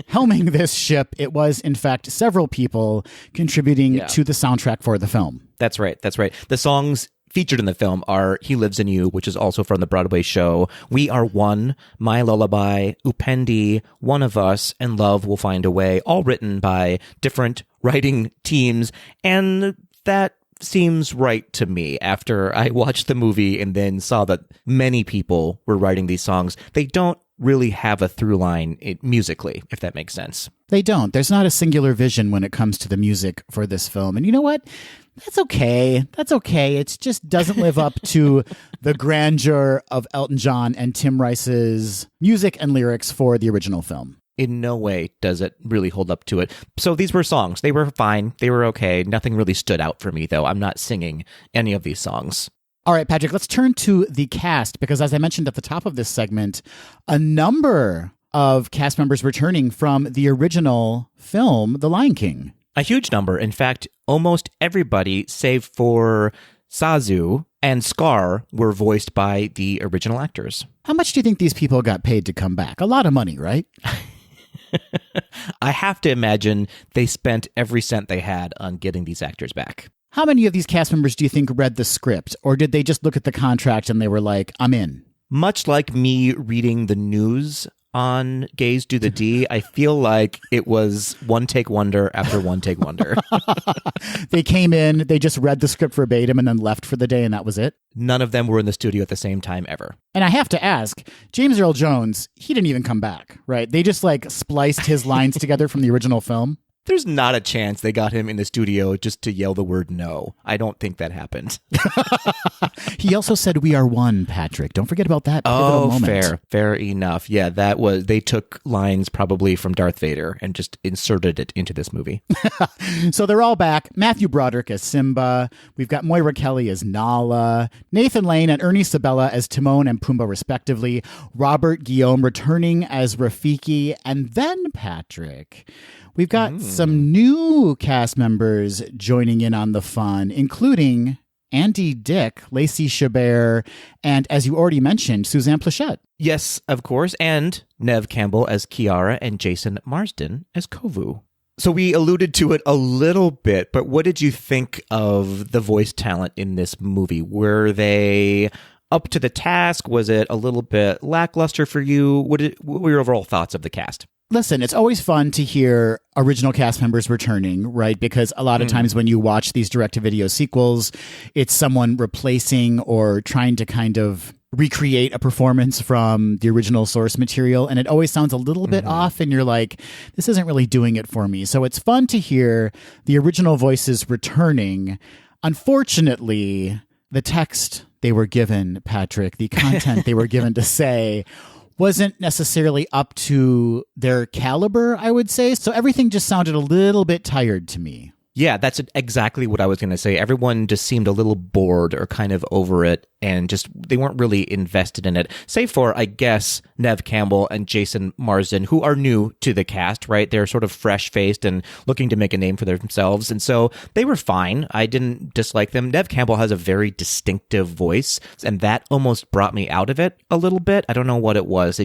helming this ship. It was, in fact, several people contributing to the soundtrack for the film. That's right. The songs featured in the film are He Lives in You, which is also from the Broadway show, We Are One, My Lullaby, Upendi, One of Us, and Love Will Find a Way, all written by different writing teams. And that seems right to me after I watched the movie and then saw that many people were writing these songs. They don't really have a through line musically, if that makes sense. They don't. There's not a singular vision when it comes to the music for this film. And you know what? That's okay. It just doesn't live up to the grandeur of Elton John and Tim Rice's music and lyrics for the original film. In no way does it really hold up to it. So these were songs. They were fine. They were okay. Nothing really stood out for me, though. I'm not singing any of these songs. All right, Patrick, let's turn to the cast, because as I mentioned at the top of this segment, a number of cast members returning from the original film, The Lion King. A huge number. In fact, almost everybody, save for Zazu and Scar, were voiced by the original actors. How much do you think these people got paid to come back? A lot of money, right? I have to imagine they spent every cent they had on getting these actors back. How many of these cast members do you think read the script, or did they just look at the contract and they were like, I'm in? Much like me reading the news on Gays Do the D, I feel like it was one take wonder after one take wonder. They came in, they just read the script verbatim and then left for the day, and that was it? None of them were in the studio at the same time ever. And I have to ask, James Earl Jones, he didn't even come back, right? They just spliced his lines together from the original film. There's not a chance they got him in the studio just to yell the word no. I don't think that happened. He also said we are one, Patrick. Don't forget about that pivotal moment. Fair enough. Yeah, they took lines probably from Darth Vader and just inserted it into this movie. So they're all back. Matthew Broderick as Simba. We've got Moira Kelly as Nala. Nathan Lane and Ernie Sabella as Timon and Pumbaa, respectively. Robert Guillaume returning as Rafiki. And then, Patrick, we've got some new cast members joining in on the fun, including Andy Dick, Lacey Chabert, and, as you already mentioned, Suzanne Plachette. Yes, of course, and Neve Campbell as Kiara and Jason Marsden as Kovu. So we alluded to it a little bit, but what did you think of the voice talent in this movie? Were they up to the task? Was it a little bit lackluster for you? What were your overall thoughts of the cast? Listen, it's always fun to hear original cast members returning, right? Because a lot of times when you watch these direct-to-video sequels, it's someone replacing or trying to kind of recreate a performance from the original source material, and it always sounds a little bit off, and you're like, this isn't really doing it for me. So it's fun to hear the original voices returning. Unfortunately, the text they were given, Patrick, the content they were given to say wasn't necessarily up to their caliber, I would say. So everything just sounded a little bit tired to me. Yeah, that's exactly what I was going to say. Everyone just seemed a little bored or kind of over it, and just they weren't really invested in it. Save for, I guess, Neve Campbell and Jason Marsden, who are new to the cast, right? They're sort of fresh-faced and looking to make a name for themselves, and so they were fine. I didn't dislike them. Neve Campbell has a very distinctive voice, and that almost brought me out of it a little bit. I don't know what it was.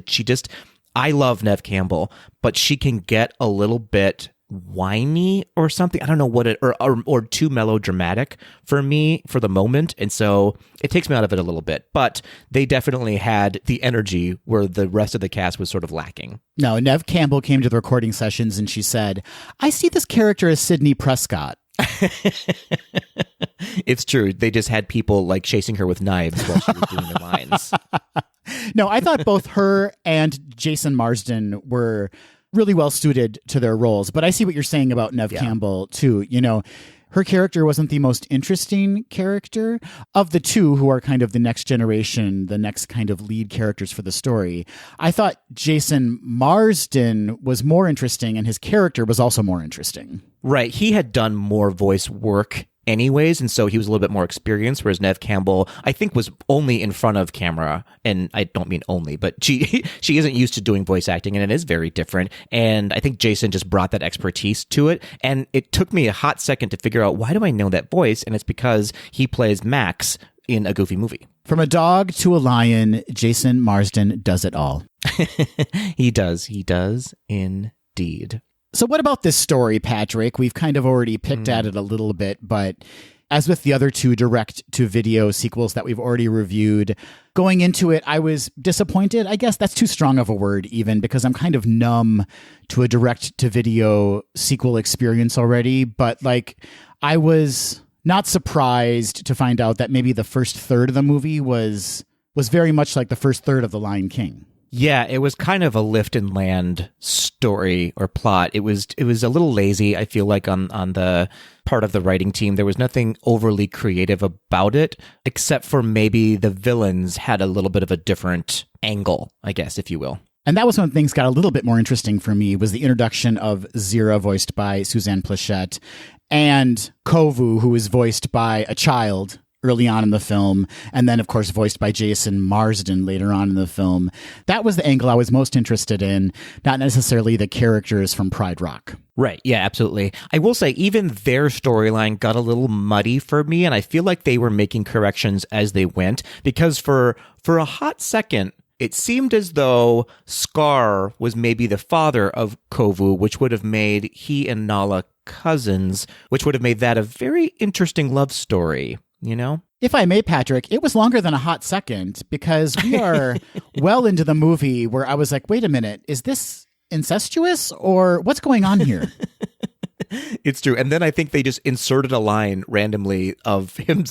I love Neve Campbell, but she can get a little bit whiny or something. I don't know what or too melodramatic for me for the moment, and so it takes me out of it a little bit. But they definitely had the energy where the rest of the cast was sort of lacking. No, Neve Campbell came to the recording sessions and she said, "I see this character as Sidney Prescott." It's true. They just had people like chasing her with knives while she was doing the lines. No, I thought both her and Jason Marsden were really well suited to their roles. But I see what you're saying about Neve Campbell, too. You know, her character wasn't the most interesting character of the two who are kind of the next generation, the next kind of lead characters for the story. I thought Jason Marsden was more interesting, and his character was also more interesting. Right. He had done more voice work anyways, and so he was a little bit more experienced, whereas Neve Campbell, I think, was only in front of camera, and I don't mean only, but she isn't used to doing voice acting, and it is very different, and I think Jason just brought that expertise to it, and it took me a hot second to figure out, why do I know that voice? And it's because he plays Max in a Goofy movie. From a dog to a lion, Jason Marsden does it all. He does indeed. So what about this story, Patrick? We've kind of already picked at it a little bit, but as with the other two direct-to-video sequels that we've already reviewed, going into it, I was disappointed. I guess that's too strong of a word even, because I'm kind of numb to a direct-to-video sequel experience already. But I was not surprised to find out that maybe the first third of the movie was very much like the first third of The Lion King. Yeah, it was kind of a lift and land story or plot. It was a little lazy, I feel like, on the part of the writing team. There was nothing overly creative about it, except for maybe the villains had a little bit of a different angle, I guess, if you will. And that was when things got a little bit more interesting for me, was the introduction of Zira, voiced by Suzanne Pleshette, and Kovu, who is voiced by a child early on in the film, and then, of course, voiced by Jason Marsden later on in the film. That was the angle I was most interested in, not necessarily the characters from Pride Rock. Right, yeah, absolutely. I will say, even their storyline got a little muddy for me, and I feel like they were making corrections as they went, because for a hot second, it seemed as though Scar was maybe the father of Kovu, which would have made he and Nala cousins, which would have made that a very interesting love story. You know? If I may, Patrick, it was longer than a hot second, because we are well into the movie where I was like, wait a minute, is this incestuous or what's going on here? It's true. And then I think they just inserted a line randomly of him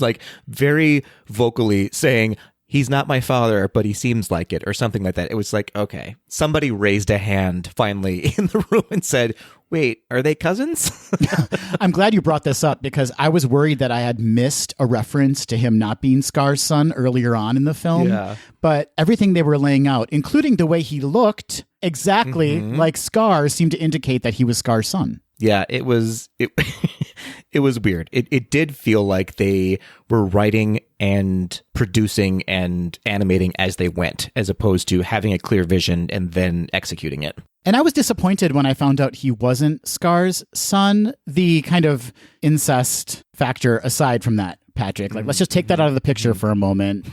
very vocally saying, "He's not my father, but he seems like it," or something like that. It was like, okay, somebody raised a hand finally in the room and said, wait, are they cousins? I'm glad you brought this up, because I was worried that I had missed a reference to him not being Scar's son earlier on in the film. Yeah. But everything they were laying out, including the way he looked exactly like Scar, seemed to indicate that he was Scar's son. Yeah, it was weird. It did feel like they were writing and producing and animating as they went, as opposed to having a clear vision and then executing it. And I was disappointed when I found out he wasn't Scar's son. The kind of incest factor aside from that, Patrick, let's just take that out of the picture for a moment.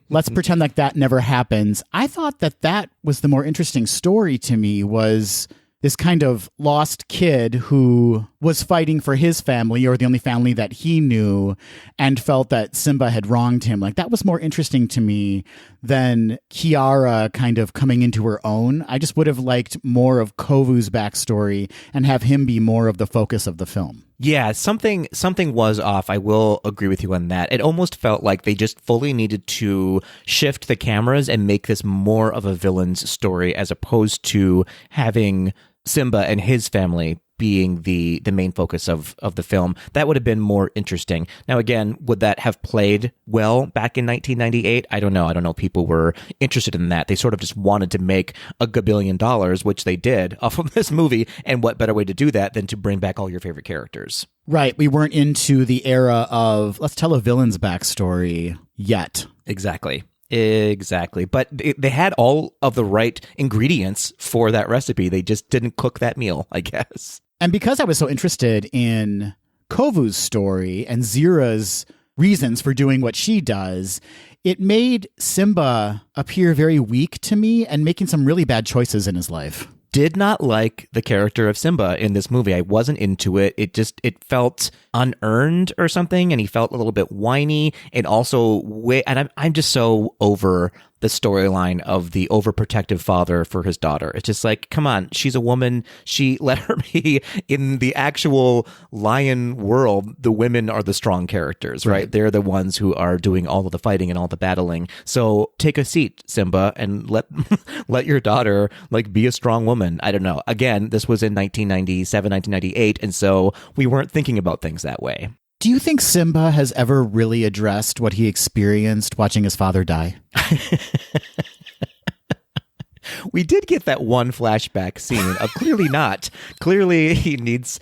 Let's pretend like that never happens. I thought that was the more interesting story to me, was this kind of lost kid who was fighting for his family, or the only family that he knew, and felt that Simba had wronged him. That was more interesting to me than Kiara kind of coming into her own. I just would have liked more of Kovu's backstory and have him be more of the focus of the film. Yeah, something was off. I will agree with you on that. It almost felt like they just fully needed to shift the cameras and make this more of a villain's story as opposed to having Simba and his family being the main focus of the film. That would have been more interesting. Now, again, would that have played well back in 1998? I don't know. I don't know if people were interested in that. They sort of just wanted to make a gabillion dollars, which they did off of this movie. And what better way to do that than to bring back all your favorite characters? Right. We weren't into the era of let's tell a villain's backstory yet. Exactly. But they had all of the right ingredients for that recipe. They just didn't cook that meal, I guess. And because I was so interested in Kovu's story and Zira's reasons for doing what she does, it made Simba appear very weak to me and making some really bad choices in his life. Did not like the character of Simba in this movie. I wasn't into it. It felt unearned or something, and he felt a little bit whiny, and also and I'm just so over the storyline of the overprotective father for his daughter. It's just like, come on, she's a woman. Let her be. In the actual lion world, the women are the strong characters, right? They're the ones who are doing all of the fighting and all the battling. So take a seat, Simba, and let your daughter be a strong woman. I don't know. Again, this was in 1997, 1998, and so we weren't thinking about things that way. Do you think Simba has ever really addressed what he experienced watching his father die? We did get that one flashback scene of clearly not. Clearly he needs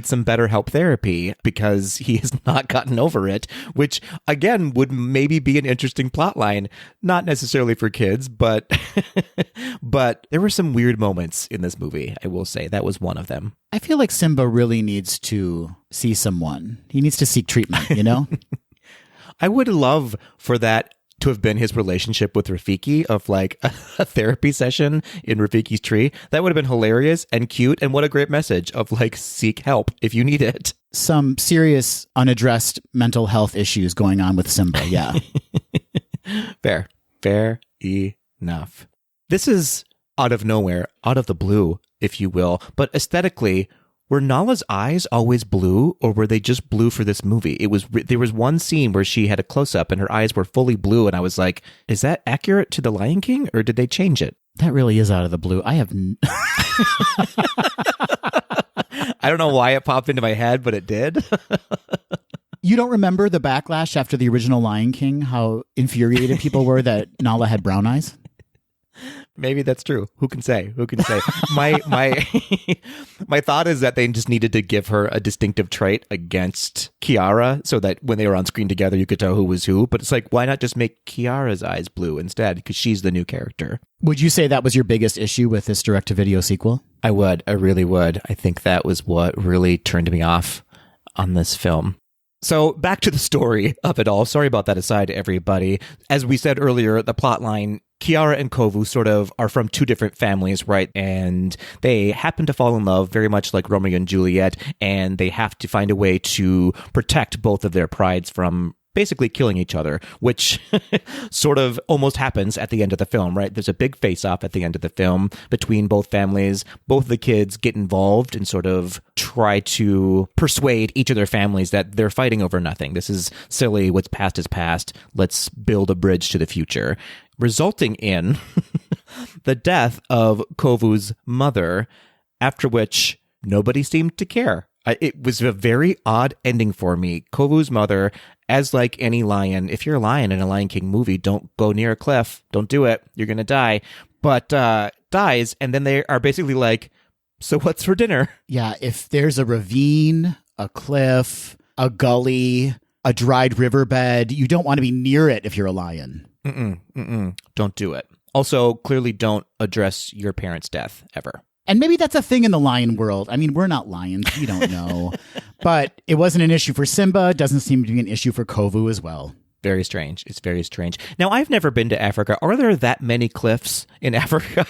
some better help therapy because he has not gotten over it, which again would maybe be an interesting plot line, not necessarily for kids, but but there were some weird moments in this movie. I will say that was one of them. I feel like Simba really needs to see someone. He needs to seek treatment, you know? I would love for that to have been his relationship with Rafiki, of a therapy session in Rafiki's tree. That would have been hilarious and cute, and what a great message of seek help if you need it. Some serious unaddressed mental health issues going on with Simba, yeah. Fair enough. This is out of nowhere, out of the blue, if you will, but aesthetically, were Nala's eyes always blue, or were they just blue for this movie? There was one scene where she had a close-up and her eyes were fully blue, and I was like, is that accurate to The Lion King, or did they change it? That really is out of the blue. I don't know why it popped into my head, but it did. You don't remember the backlash after the original Lion King, how infuriated people were that Nala had brown eyes? Maybe that's true. Who can say? My my thought is that they just needed to give her a distinctive trait against Kiara so that when they were on screen together, you could tell who was who. But it's why not just make Kiara's eyes blue instead? Because she's the new character. Would you say that was your biggest issue with this direct-to-video sequel? I would. I really would. I think that was what really turned me off on this film. So back to the story of it all. Sorry about that aside, everybody. As we said earlier, the plot line, Kiara and Kovu sort of are from two different families, right? And they happen to fall in love very much like Romeo and Juliet, and they have to find a way to protect both of their prides from basically killing each other, which sort of almost happens at the end of the film, right? There's a big face-off at the end of the film between both families. Both of the kids get involved and sort of try to persuade each of their families that they're fighting over nothing. This is silly. What's past is past. Let's build a bridge to the future, resulting in the death of Kovu's mother, after which nobody seemed to care. It was a very odd ending for me. Kovu's mother, as like any lion, if you're a lion in a Lion King movie, don't go near a cliff. Don't do it. You're going to die. But dies, and then they are basically like, so what's for dinner? Yeah, if there's a ravine, a cliff, a gully, a dried riverbed, you don't want to be near it if you're a lion. Don't do it. Also, clearly don't address your parents' death ever. And maybe that's a thing in the lion world. I mean, we're not lions. We don't know. But it wasn't an issue for Simba. Doesn't seem to be an issue for Kovu as well. Very strange. It's very strange. Now, I've never been to Africa. Are there that many cliffs in Africa?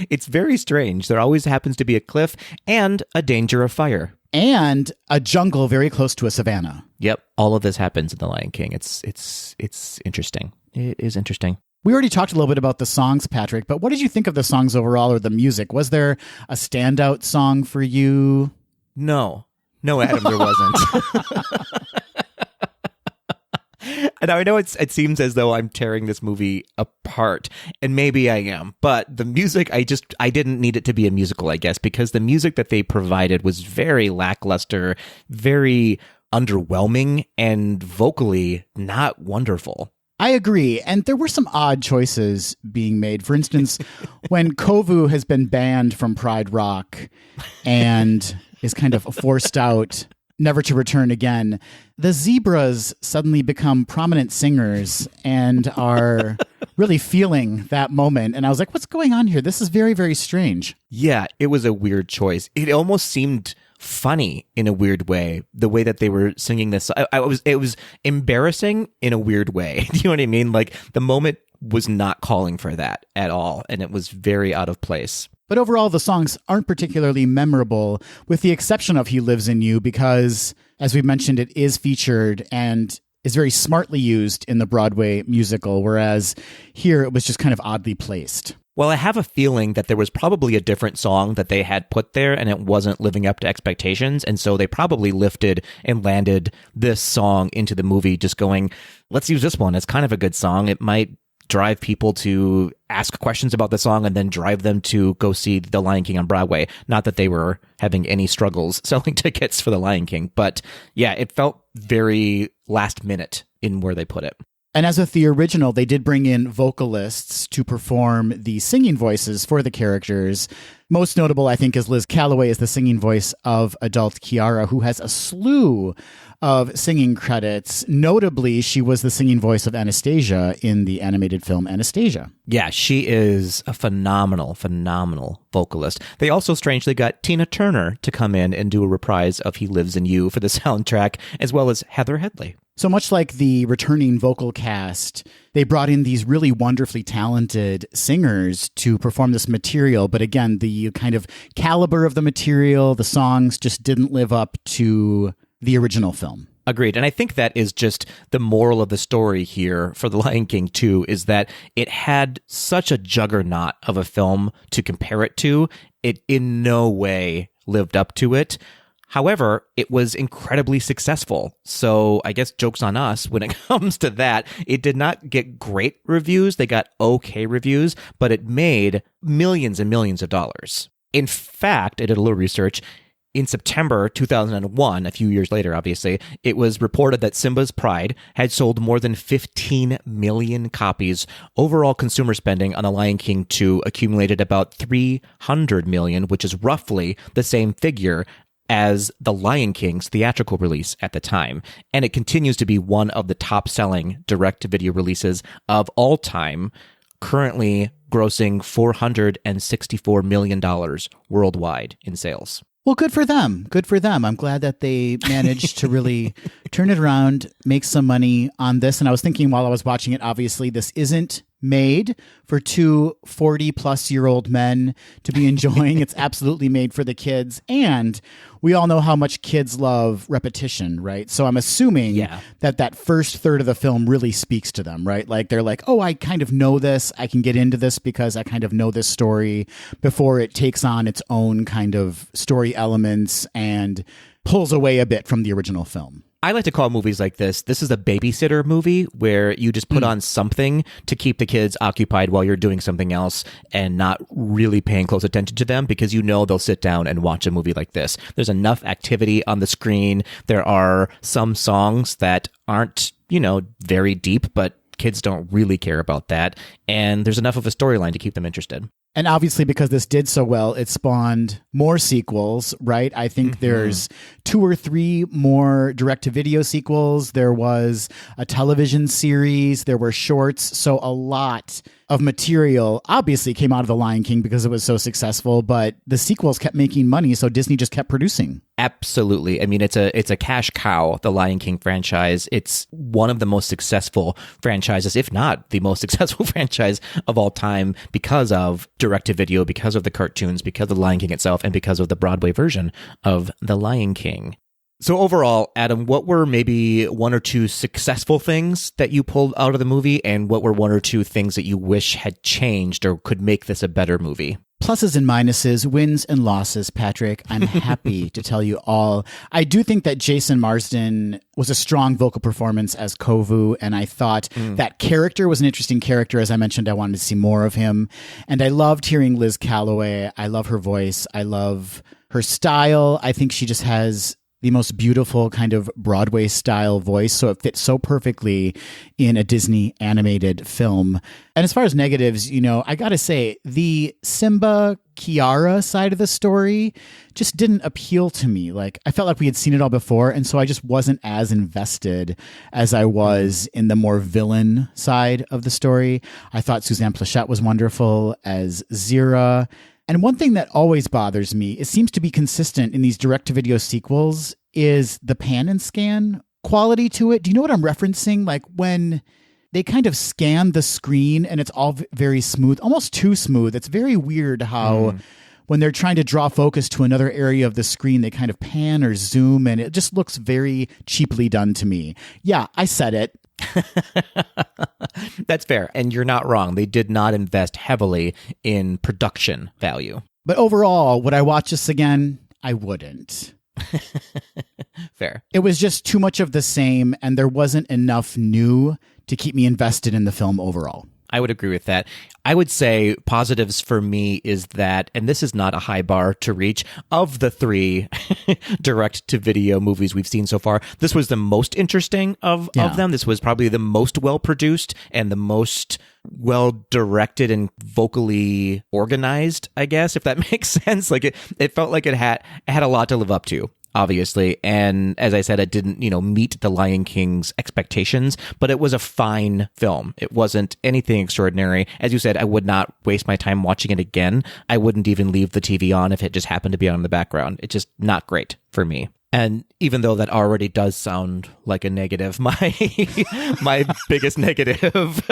It's very strange. There always happens to be a cliff and a danger of fire. And a jungle very close to a savanna. Yep. All of this happens in The Lion King. It's interesting. It is interesting. We already talked a little bit about the songs, Patrick, but what did you think of the songs overall or the music? Was there a standout song for you? No. No, Adam, there wasn't. And I know it seems as though I'm tearing this movie apart, and maybe I am, but the music, I didn't need it to be a musical, I guess, because the music that they provided was very lackluster, very underwhelming, and vocally not wonderful. I agree. And there were some odd choices being made. For instance, when Kovu has been banned from Pride Rock and is kind of forced out, never to return again, the Zebras suddenly become prominent singers and are really feeling that moment. And I was like, what's going on here? This is very, very strange. Yeah, it was a weird choice. It almost seemed funny in a weird way, the way that they were singing this. It was embarrassing in a weird way. Do you know what I mean? Like, the moment was not calling for that at all, and it was very out of place. But overall, the songs aren't particularly memorable, with the exception of He Lives in You, because, as we mentioned, it is featured and is very smartly used in the Broadway musical, whereas here it was just kind of oddly placed. Well, I have a feeling that there was probably a different song that they had put there and it wasn't living up to expectations. And so they probably lifted and landed this song into the movie, just going, let's use this one. It's kind of a good song. It might drive people to ask questions about the song and then drive them to go see The Lion King on Broadway. Not that they were having any struggles selling tickets for The Lion King, but yeah, it felt very last minute in where they put it. And as with the original, they did bring in vocalists to perform the singing voices for the characters. Most notable, I think, is Liz Calloway as the singing voice of adult Kiara, who has a slew of singing credits. Notably, she was the singing voice of Anastasia in the animated film Anastasia. Yeah, she is a phenomenal vocalist. They also strangely got Tina Turner to come in and do a reprise of He Lives in You for the soundtrack, as well as Heather Headley. So much like the returning vocal cast, they brought in these really wonderfully talented singers to perform this material. But again, the kind of caliber of the material, the songs just didn't live up to the original film. Agreed. And I think that is just the moral of the story here for The Lion King 2, is that it had such a juggernaut of a film to compare it to. It in no way lived up to it. However, it was incredibly successful. So I guess joke's on us when it comes to that. It did not get great reviews. They got okay reviews, but it made millions and millions of dollars. In fact, I did a little research. In September 2001, a few years later, obviously, it was reported that Simba's Pride had sold more than 15 million copies. Overall consumer spending on The Lion King 2 accumulated about 300 million, which is roughly the same figure as The Lion King's theatrical release at the time. And it continues to be one of the top-selling direct-to-video releases of all time, currently grossing $464 million worldwide in sales. Well, good for them. Good for them. I'm glad that they managed to really turn it around, make some money on this. And I was thinking while I was watching it, obviously, this isn't made for two 40-plus-year-old men to be enjoying. It's absolutely made for the kids. And we all know how much kids love repetition, right? So I'm assuming that first third of the film really speaks to them, right? Like they're like, oh, I kind of know this. I can get into this because I kind of know this story, before it takes on its own kind of story elements and pulls away a bit from the original film. I like to call movies like this is a babysitter movie where you just put on something to keep the kids occupied while you're doing something else and not really paying close attention to them, because you know they'll sit down and watch a movie like this. There's enough activity on the screen. There are some songs that aren't, very deep, but kids don't really care about that. And there's enough of a storyline to keep them interested. And obviously, because this did so well, it spawned more sequels, right? I think there's 2 or 3 more direct-to-video sequels. There was a television series. There were shorts. So a lot of material obviously came out of The Lion King because it was so successful, but the sequels kept making money, so Disney just kept producing. Absolutely. I mean, it's a cash cow, the Lion King franchise. It's one of the most successful franchises, if not the most successful franchise of all time, because of direct-to-video, because of the cartoons, because of The Lion King itself, and because of the Broadway version of The Lion King. So overall, Adam, what were maybe 1 or 2 successful things that you pulled out of the movie, and what were 1 or 2 things that you wish had changed or could make this a better movie? Pluses and minuses, wins and losses, Patrick. I'm happy to tell you all. I do think that Jason Marsden was a strong vocal performance as Kovu, and I thought that character was an interesting character. As I mentioned, I wanted to see more of him. And I loved hearing Liz Calloway. I love her voice. I love her style. I think she just has the most beautiful kind of Broadway style voice. So it fits so perfectly in a Disney animated film. And as far as negatives, I got to say the Simba Kiara side of the story just didn't appeal to me. Like, I felt like we had seen it all before. And so I just wasn't as invested as I was in the more villain side of the story. I thought Suzanne Plachette was wonderful as Zira. And one thing that always bothers me, it seems to be consistent in these direct-to-video sequels, is the pan and scan quality to it. Do you know what I'm referencing? Like when they kind of scan the screen and it's all very smooth, almost too smooth. It's very weird how when they're trying to draw focus to another area of the screen, they kind of pan or zoom, and it just looks very cheaply done to me. Yeah, I said it. That's fair. And you're not wrong. They did not invest heavily in production value. But overall, would I watch this again? I wouldn't. Fair. It was just too much of the same, and there wasn't enough new to keep me invested in the film overall. I would agree with that. I would say positives for me is that, and this is not a high bar to reach, of the three direct-to-video movies we've seen so far, this was the most interesting of them. This was probably the most well-produced and the most well-directed and vocally organized, I guess, if that makes sense. Like it felt like it had a lot to live up to, obviously. And as I said, it didn't, meet the Lion King's expectations, but it was a fine film. It wasn't anything extraordinary. As you said, I would not waste my time watching it again. I wouldn't even leave the TV on if it just happened to be on in the background. It's just not great for me. And even though that already does sound like a negative, my biggest negative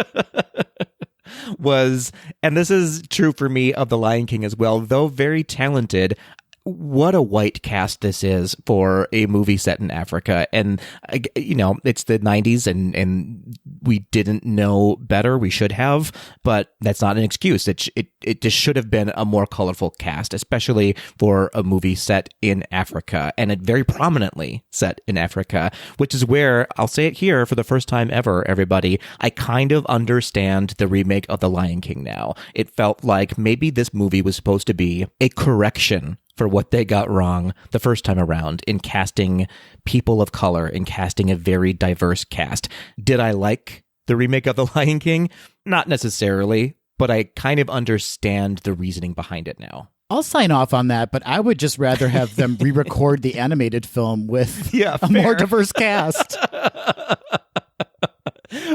was, and this is true for me of The Lion King as well, though very talented, what a white cast this is for a movie set in Africa. And, it's the 90s and we didn't know better. We should have, but that's not an excuse. It just should have been a more colorful cast, especially for a movie set in Africa, and it very prominently set in Africa, which is where, I'll say it here for the first time ever, everybody, I kind of understand the remake of The Lion King now. It felt like maybe this movie was supposed to be a correction for what they got wrong the first time around in casting people of color, in casting a very diverse cast. Did I like the remake of The Lion King? Not necessarily, but I kind of understand the reasoning behind it now. I'll sign off on that, but I would just rather have them re-record the animated film with a more diverse cast.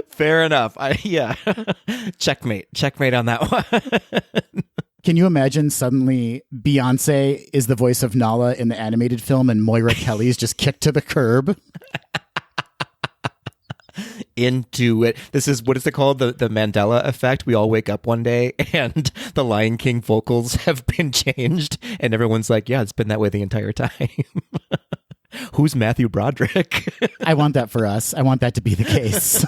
Fair enough. Checkmate on that one. Can you imagine suddenly Beyonce is the voice of Nala in the animated film and Moira Kelly's just kicked to the curb? Into it. This is, what is it called? The Mandela effect. We all wake up one day and the Lion King vocals have been changed and everyone's like, yeah, it's been that way the entire time. Who's Matthew Broderick? I want that for us. I want that to be the case.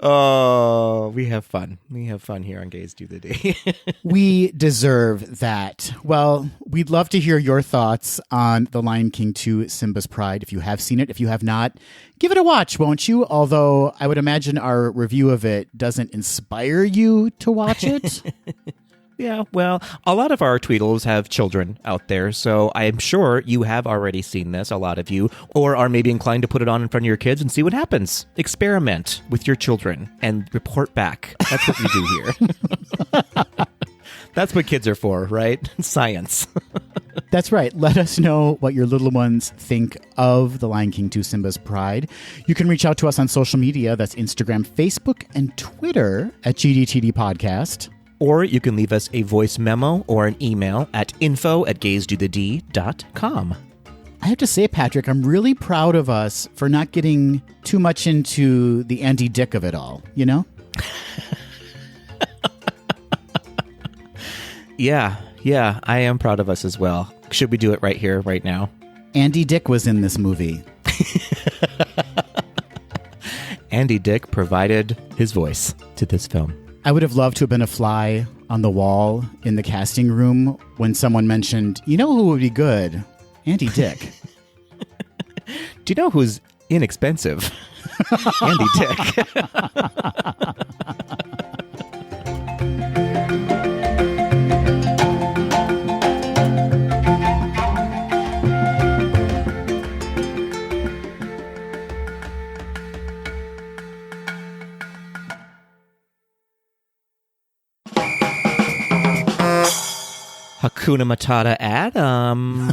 Oh, we have fun. We have fun here on Gaze Do the D. We deserve that. Well, we'd love to hear your thoughts on The Lion King 2, Simba's Pride. If you have seen it, if you have not, give it a watch, won't you? Although I would imagine our review of it doesn't inspire you to watch it. Yeah, well, a lot of our Tweedles have children out there, so I'm sure you have already seen this, a lot of you, or are maybe inclined to put it on in front of your kids and see what happens. Experiment with your children and report back. That's what we do here. That's what kids are for, right? Science. That's right. Let us know what your little ones think of The Lion King 2, Simba's Pride. You can reach out to us on social media. That's Instagram, Facebook, and Twitter at GDTD Podcast. Or you can leave us a voice memo or an email at info@gazedothed.com. I have to say, Patrick, I'm really proud of us for not getting too much into the Andy Dick of it all, you know? Yeah, I am proud of us as well. Should we do it right here, right now? Andy Dick was in this movie. Andy Dick provided his voice to this film. I would have loved to have been a fly on the wall in the casting room when someone mentioned, you know who would be good? Andy Dick. Do you know who's inexpensive? Andy Dick. Hakuna Matata, Adam.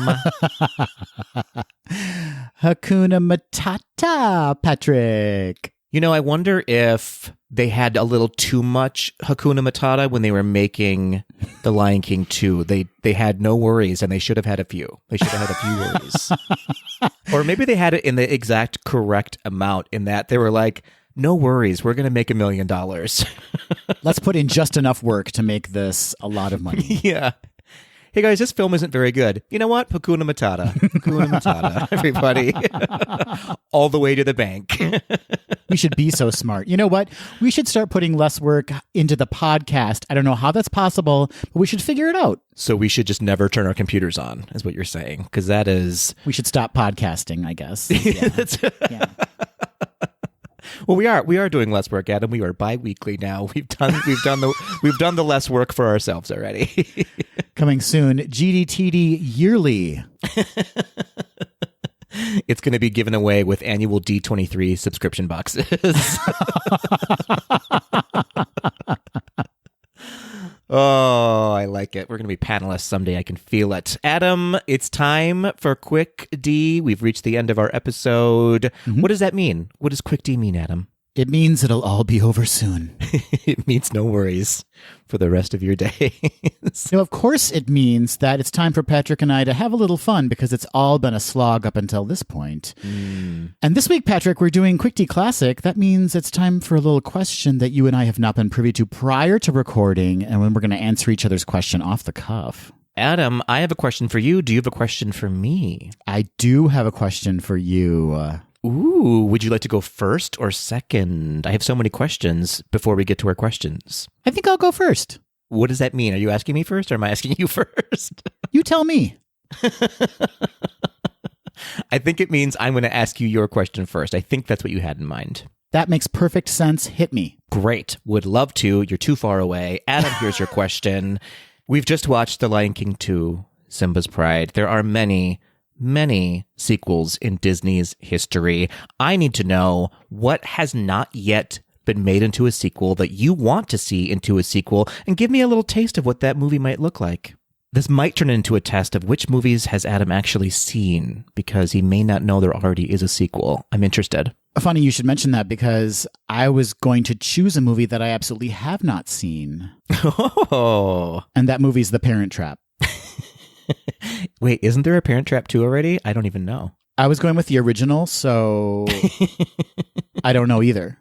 Hakuna Matata, Patrick. You know, I wonder if they had a little too much Hakuna Matata when they were making The Lion King 2. They had no worries, and they should have had a few. They should have had a few worries. Or maybe they had it in the exact correct amount in that they were like, no worries, we're going to make $1 million. Let's put in just enough work to make this a lot of money. Yeah. Hey guys, this film isn't very good. You know what? Hakuna Matata. Hakuna Matata, everybody. All the way to the bank. We should be so smart. You know what? We should start putting less work into the podcast. I don't know how that's possible, but we should figure it out. So we should just never turn our computers on, is what you're saying. Because that is... We should stop podcasting, I guess. Yeah. Yeah. Well, we are doing less work, Adam. We are bi-weekly now. We've done the less work for ourselves already. Coming soon, GDTD yearly. It's going to be given away with annual D23 subscription boxes. Oh, I like it. We're going to be panelists someday. I can feel it. Adam, it's time for Quick D. We've reached the end of our episode. Mm-hmm. What does that mean? What does Quick D mean, Adam? It means it'll all be over soon. It means no worries for the rest of your days. No, of course it means that it's time for Patrick and I to have a little fun because it's all been a slog up until this point. And this week, Patrick, we're doing Quick D Classic. That means it's time for a little question that you and I have not been privy to prior to recording, and when we're going to answer each other's question off the cuff. Adam, I have a question for you. Do you have a question for me? I do have a question for you. Ooh, would you like to go first or second? I have so many questions before we get to our questions. I think I'll go first. What does that mean? Are you asking me first or am I asking you first? You tell me. I think it means I'm going to ask you your question first. I think that's what you had in mind. That makes perfect sense. Hit me. Great. Would love to. You're too far away. Adam, here's your question. We've just watched The Lion King 2, Simba's Pride. There are many sequels in Disney's history. I need to know what has not yet been made into a sequel that you want to see into a sequel, and give me a little taste of what that movie might look like. This might turn into a test of which movies has Adam actually seen, because he may not know there already is a sequel. I'm interested. Funny you should mention that, because I was going to choose a movie that I absolutely have not seen. Oh. And that movie's The Parent Trap. Wait, isn't there a Parent Trap 2 already? I don't even know. I was going with the original, so I don't know either.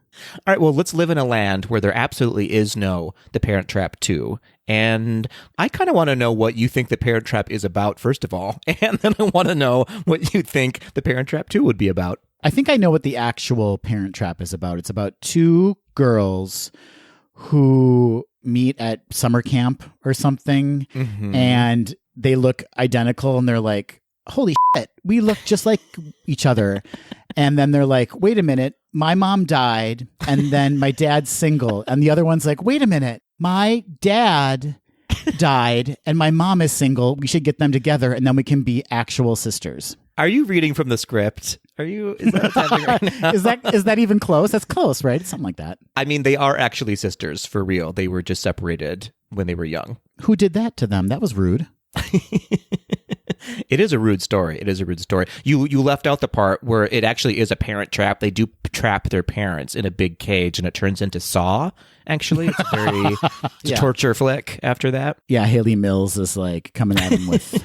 All right, well, let's live in a land where there absolutely is no The Parent Trap 2. And I kind of want to know what you think The Parent Trap is about, first of all. And then I want to know what you think The Parent Trap 2 would be about. I think I know what the actual Parent Trap is about. It's about two girls who meet at summer camp or something, and they look identical, and they're like, holy shit, we look just like each other. And then they're like, wait a minute, my mom died, and then my dad's single. And the other one's like, wait a minute, my dad died, and my mom is single. We should get them together, and then we can be actual sisters. Are you reading from the script? Is that what's happening right now? Is that even close? That's close, right? Something like that. I mean, they are actually sisters, for real. They were just separated when they were young. Who did that to them? That was rude. It is a rude story. It is a rude story. You left out the part where it actually is a parent trap. They do trap their parents in a big cage, and it turns into Saw. Actually, it's a torture flick after that. Yeah, Haley Mills is like coming at him with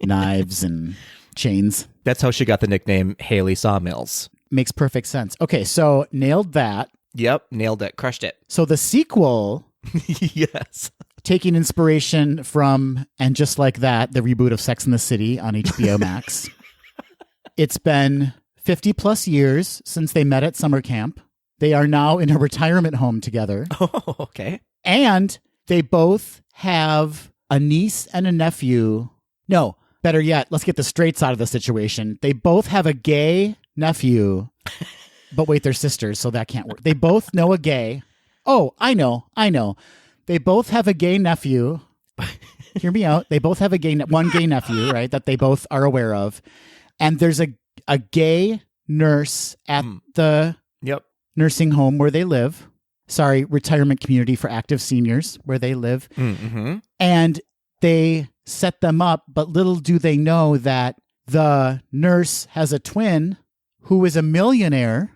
knives and chains. That's how she got the nickname Haley Sawmills. Makes perfect sense. Okay, so nailed that. Yep, nailed it. Crushed it. So the sequel, yes, taking inspiration from, and just like that, the reboot of Sex and the City on HBO Max. It's been 50 plus years since they met at summer camp. They are now in a retirement home together. Oh, okay. And they both have a niece and a nephew. No, better yet, let's get the straight side of the situation. They both have a gay nephew. But wait, they're sisters, so that can't work. They both know a gay. Oh, I know. They both have a gay nephew. Hear me out. They both have one gay nephew, right, that they both are aware of. And there's a gay nurse at the nursing home where they live. Sorry, retirement community for active seniors where they live. Mm-hmm. And they set them up, but little do they know that the nurse has a twin who is a millionaire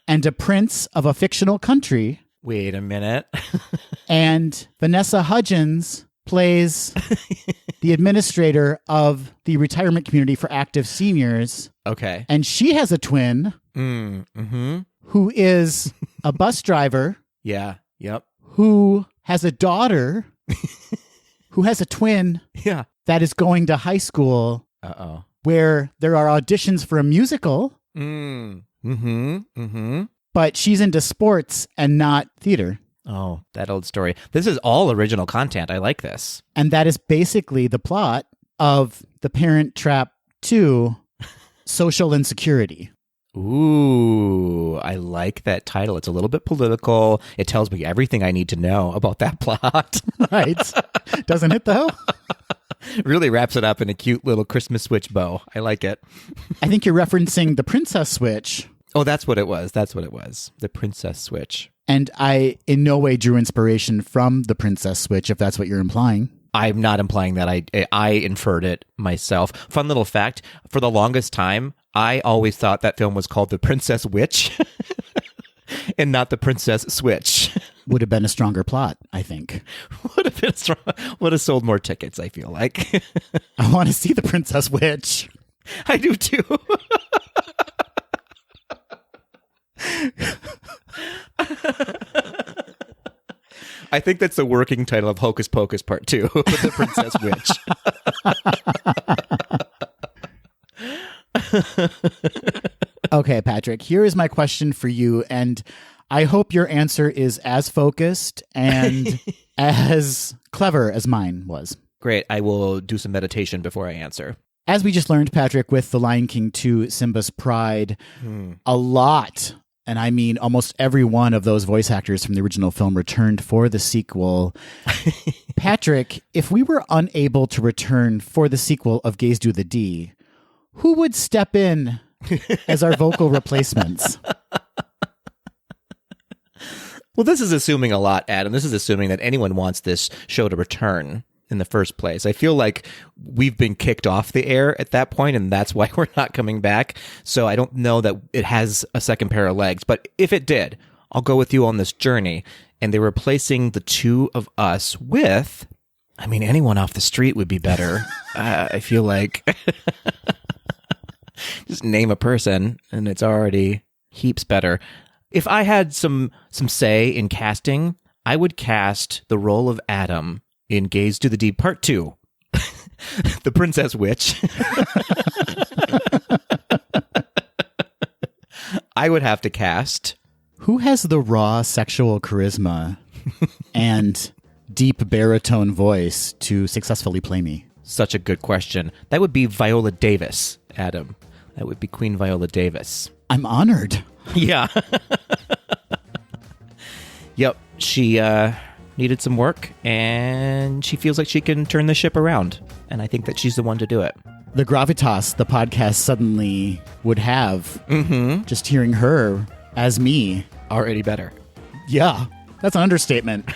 and a prince of a fictional country. Wait a minute. And Vanessa Hudgens plays the administrator of the retirement community for active seniors. Okay. And she has a twin who is a bus driver. Yeah. Yep. Who has a daughter who has a twin that is going to high school. Uh-oh. Where there are auditions for a musical. But she's into sports and not theater. Oh, that old story. This is all original content. I like this. And that is basically the plot of The Parent Trap 2, Social Insecurity. Ooh, I like that title. It's a little bit political. It tells me everything I need to know about that plot. Right. Doesn't it, though? Really wraps it up in a cute little Christmas Switch bow. I like it. I think you're referencing the Princess Switch. Oh, that's what it was. The Princess Switch. And I in no way drew inspiration from the Princess Switch, if that's what you're implying. I'm not implying that. I inferred it myself. Fun little fact, for the longest time, I always thought that film was called The Princess Witch and not The Princess Switch. Would have been a stronger plot, I think. Would have sold more tickets, I feel like. I want to see The Princess Witch. I do too. I think that's the working title of Hocus Pocus Part 2, The Princess Witch. Okay, Patrick, here is my question for you, and I hope your answer is as focused and as clever as mine was. Great. I will do some meditation before I answer. As we just learned, Patrick, with The Lion King 2, Simba's Pride, a lot, and I mean almost every one of those voice actors from the original film returned for the sequel. Patrick, if we were unable to return for the sequel of Gaze Do the D, who would step in as our vocal replacements? Well, this is assuming a lot, Adam. This is assuming that anyone wants this show to return in the first place. I feel like we've been kicked off the air at that point, and that's why we're not coming back. So I don't know that it has a second pair of legs. But if it did, I'll go with you on this journey. And they're replacing the two of us with, I mean, anyone off the street would be better. I feel like just name a person, and it's already heaps better. If I had some say in casting, I would cast the role of Adam in Gaze to the Deep Part 2, The Princess Witch. I would have to cast... Who has the raw sexual charisma and deep baritone voice to successfully play me? Such a good question. That would be Viola Davis, Adam. That would be Queen Viola Davis. I'm honored. Yeah. Yep. She needed some work, and she feels like she can turn the ship around. And I think that she's the one to do it. The gravitas the podcast suddenly would have just hearing her as me. Already better. Yeah. That's an understatement.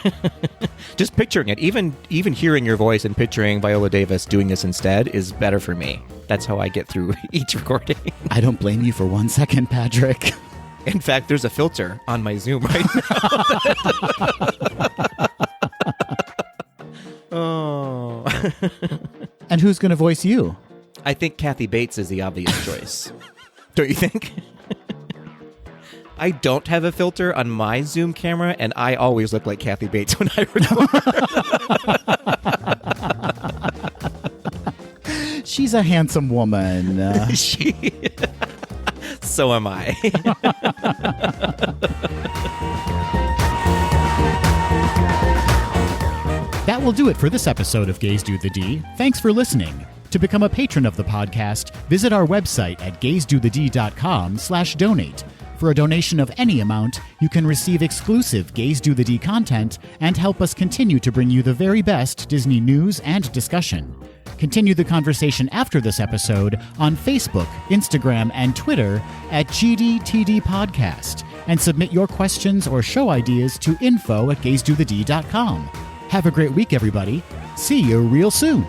Just picturing it, even hearing your voice and picturing Viola Davis doing this instead is better for me. That's how I get through each recording. I don't blame you for 1 second, Patrick. In fact, there's a filter on my Zoom right now. Oh. And who's going to voice you? I think Kathy Bates is the obvious choice. Don't you think? I don't have a filter on my Zoom camera, and I always look like Kathy Bates when I record. She's a handsome woman. So am I. will do it for this episode of Gays Do the D. Thanks for listening. To become a patron of the podcast, visit our website at gaysdothed.com/donate. For a donation of any amount, you can receive exclusive Gays Do the D content and help us continue to bring you the very best Disney news and discussion. Continue the conversation after this episode on Facebook, Instagram, and Twitter at GDTD Podcast, and submit your questions or show ideas to info@gaysdothed.com. Have a great week, everybody. See you real soon.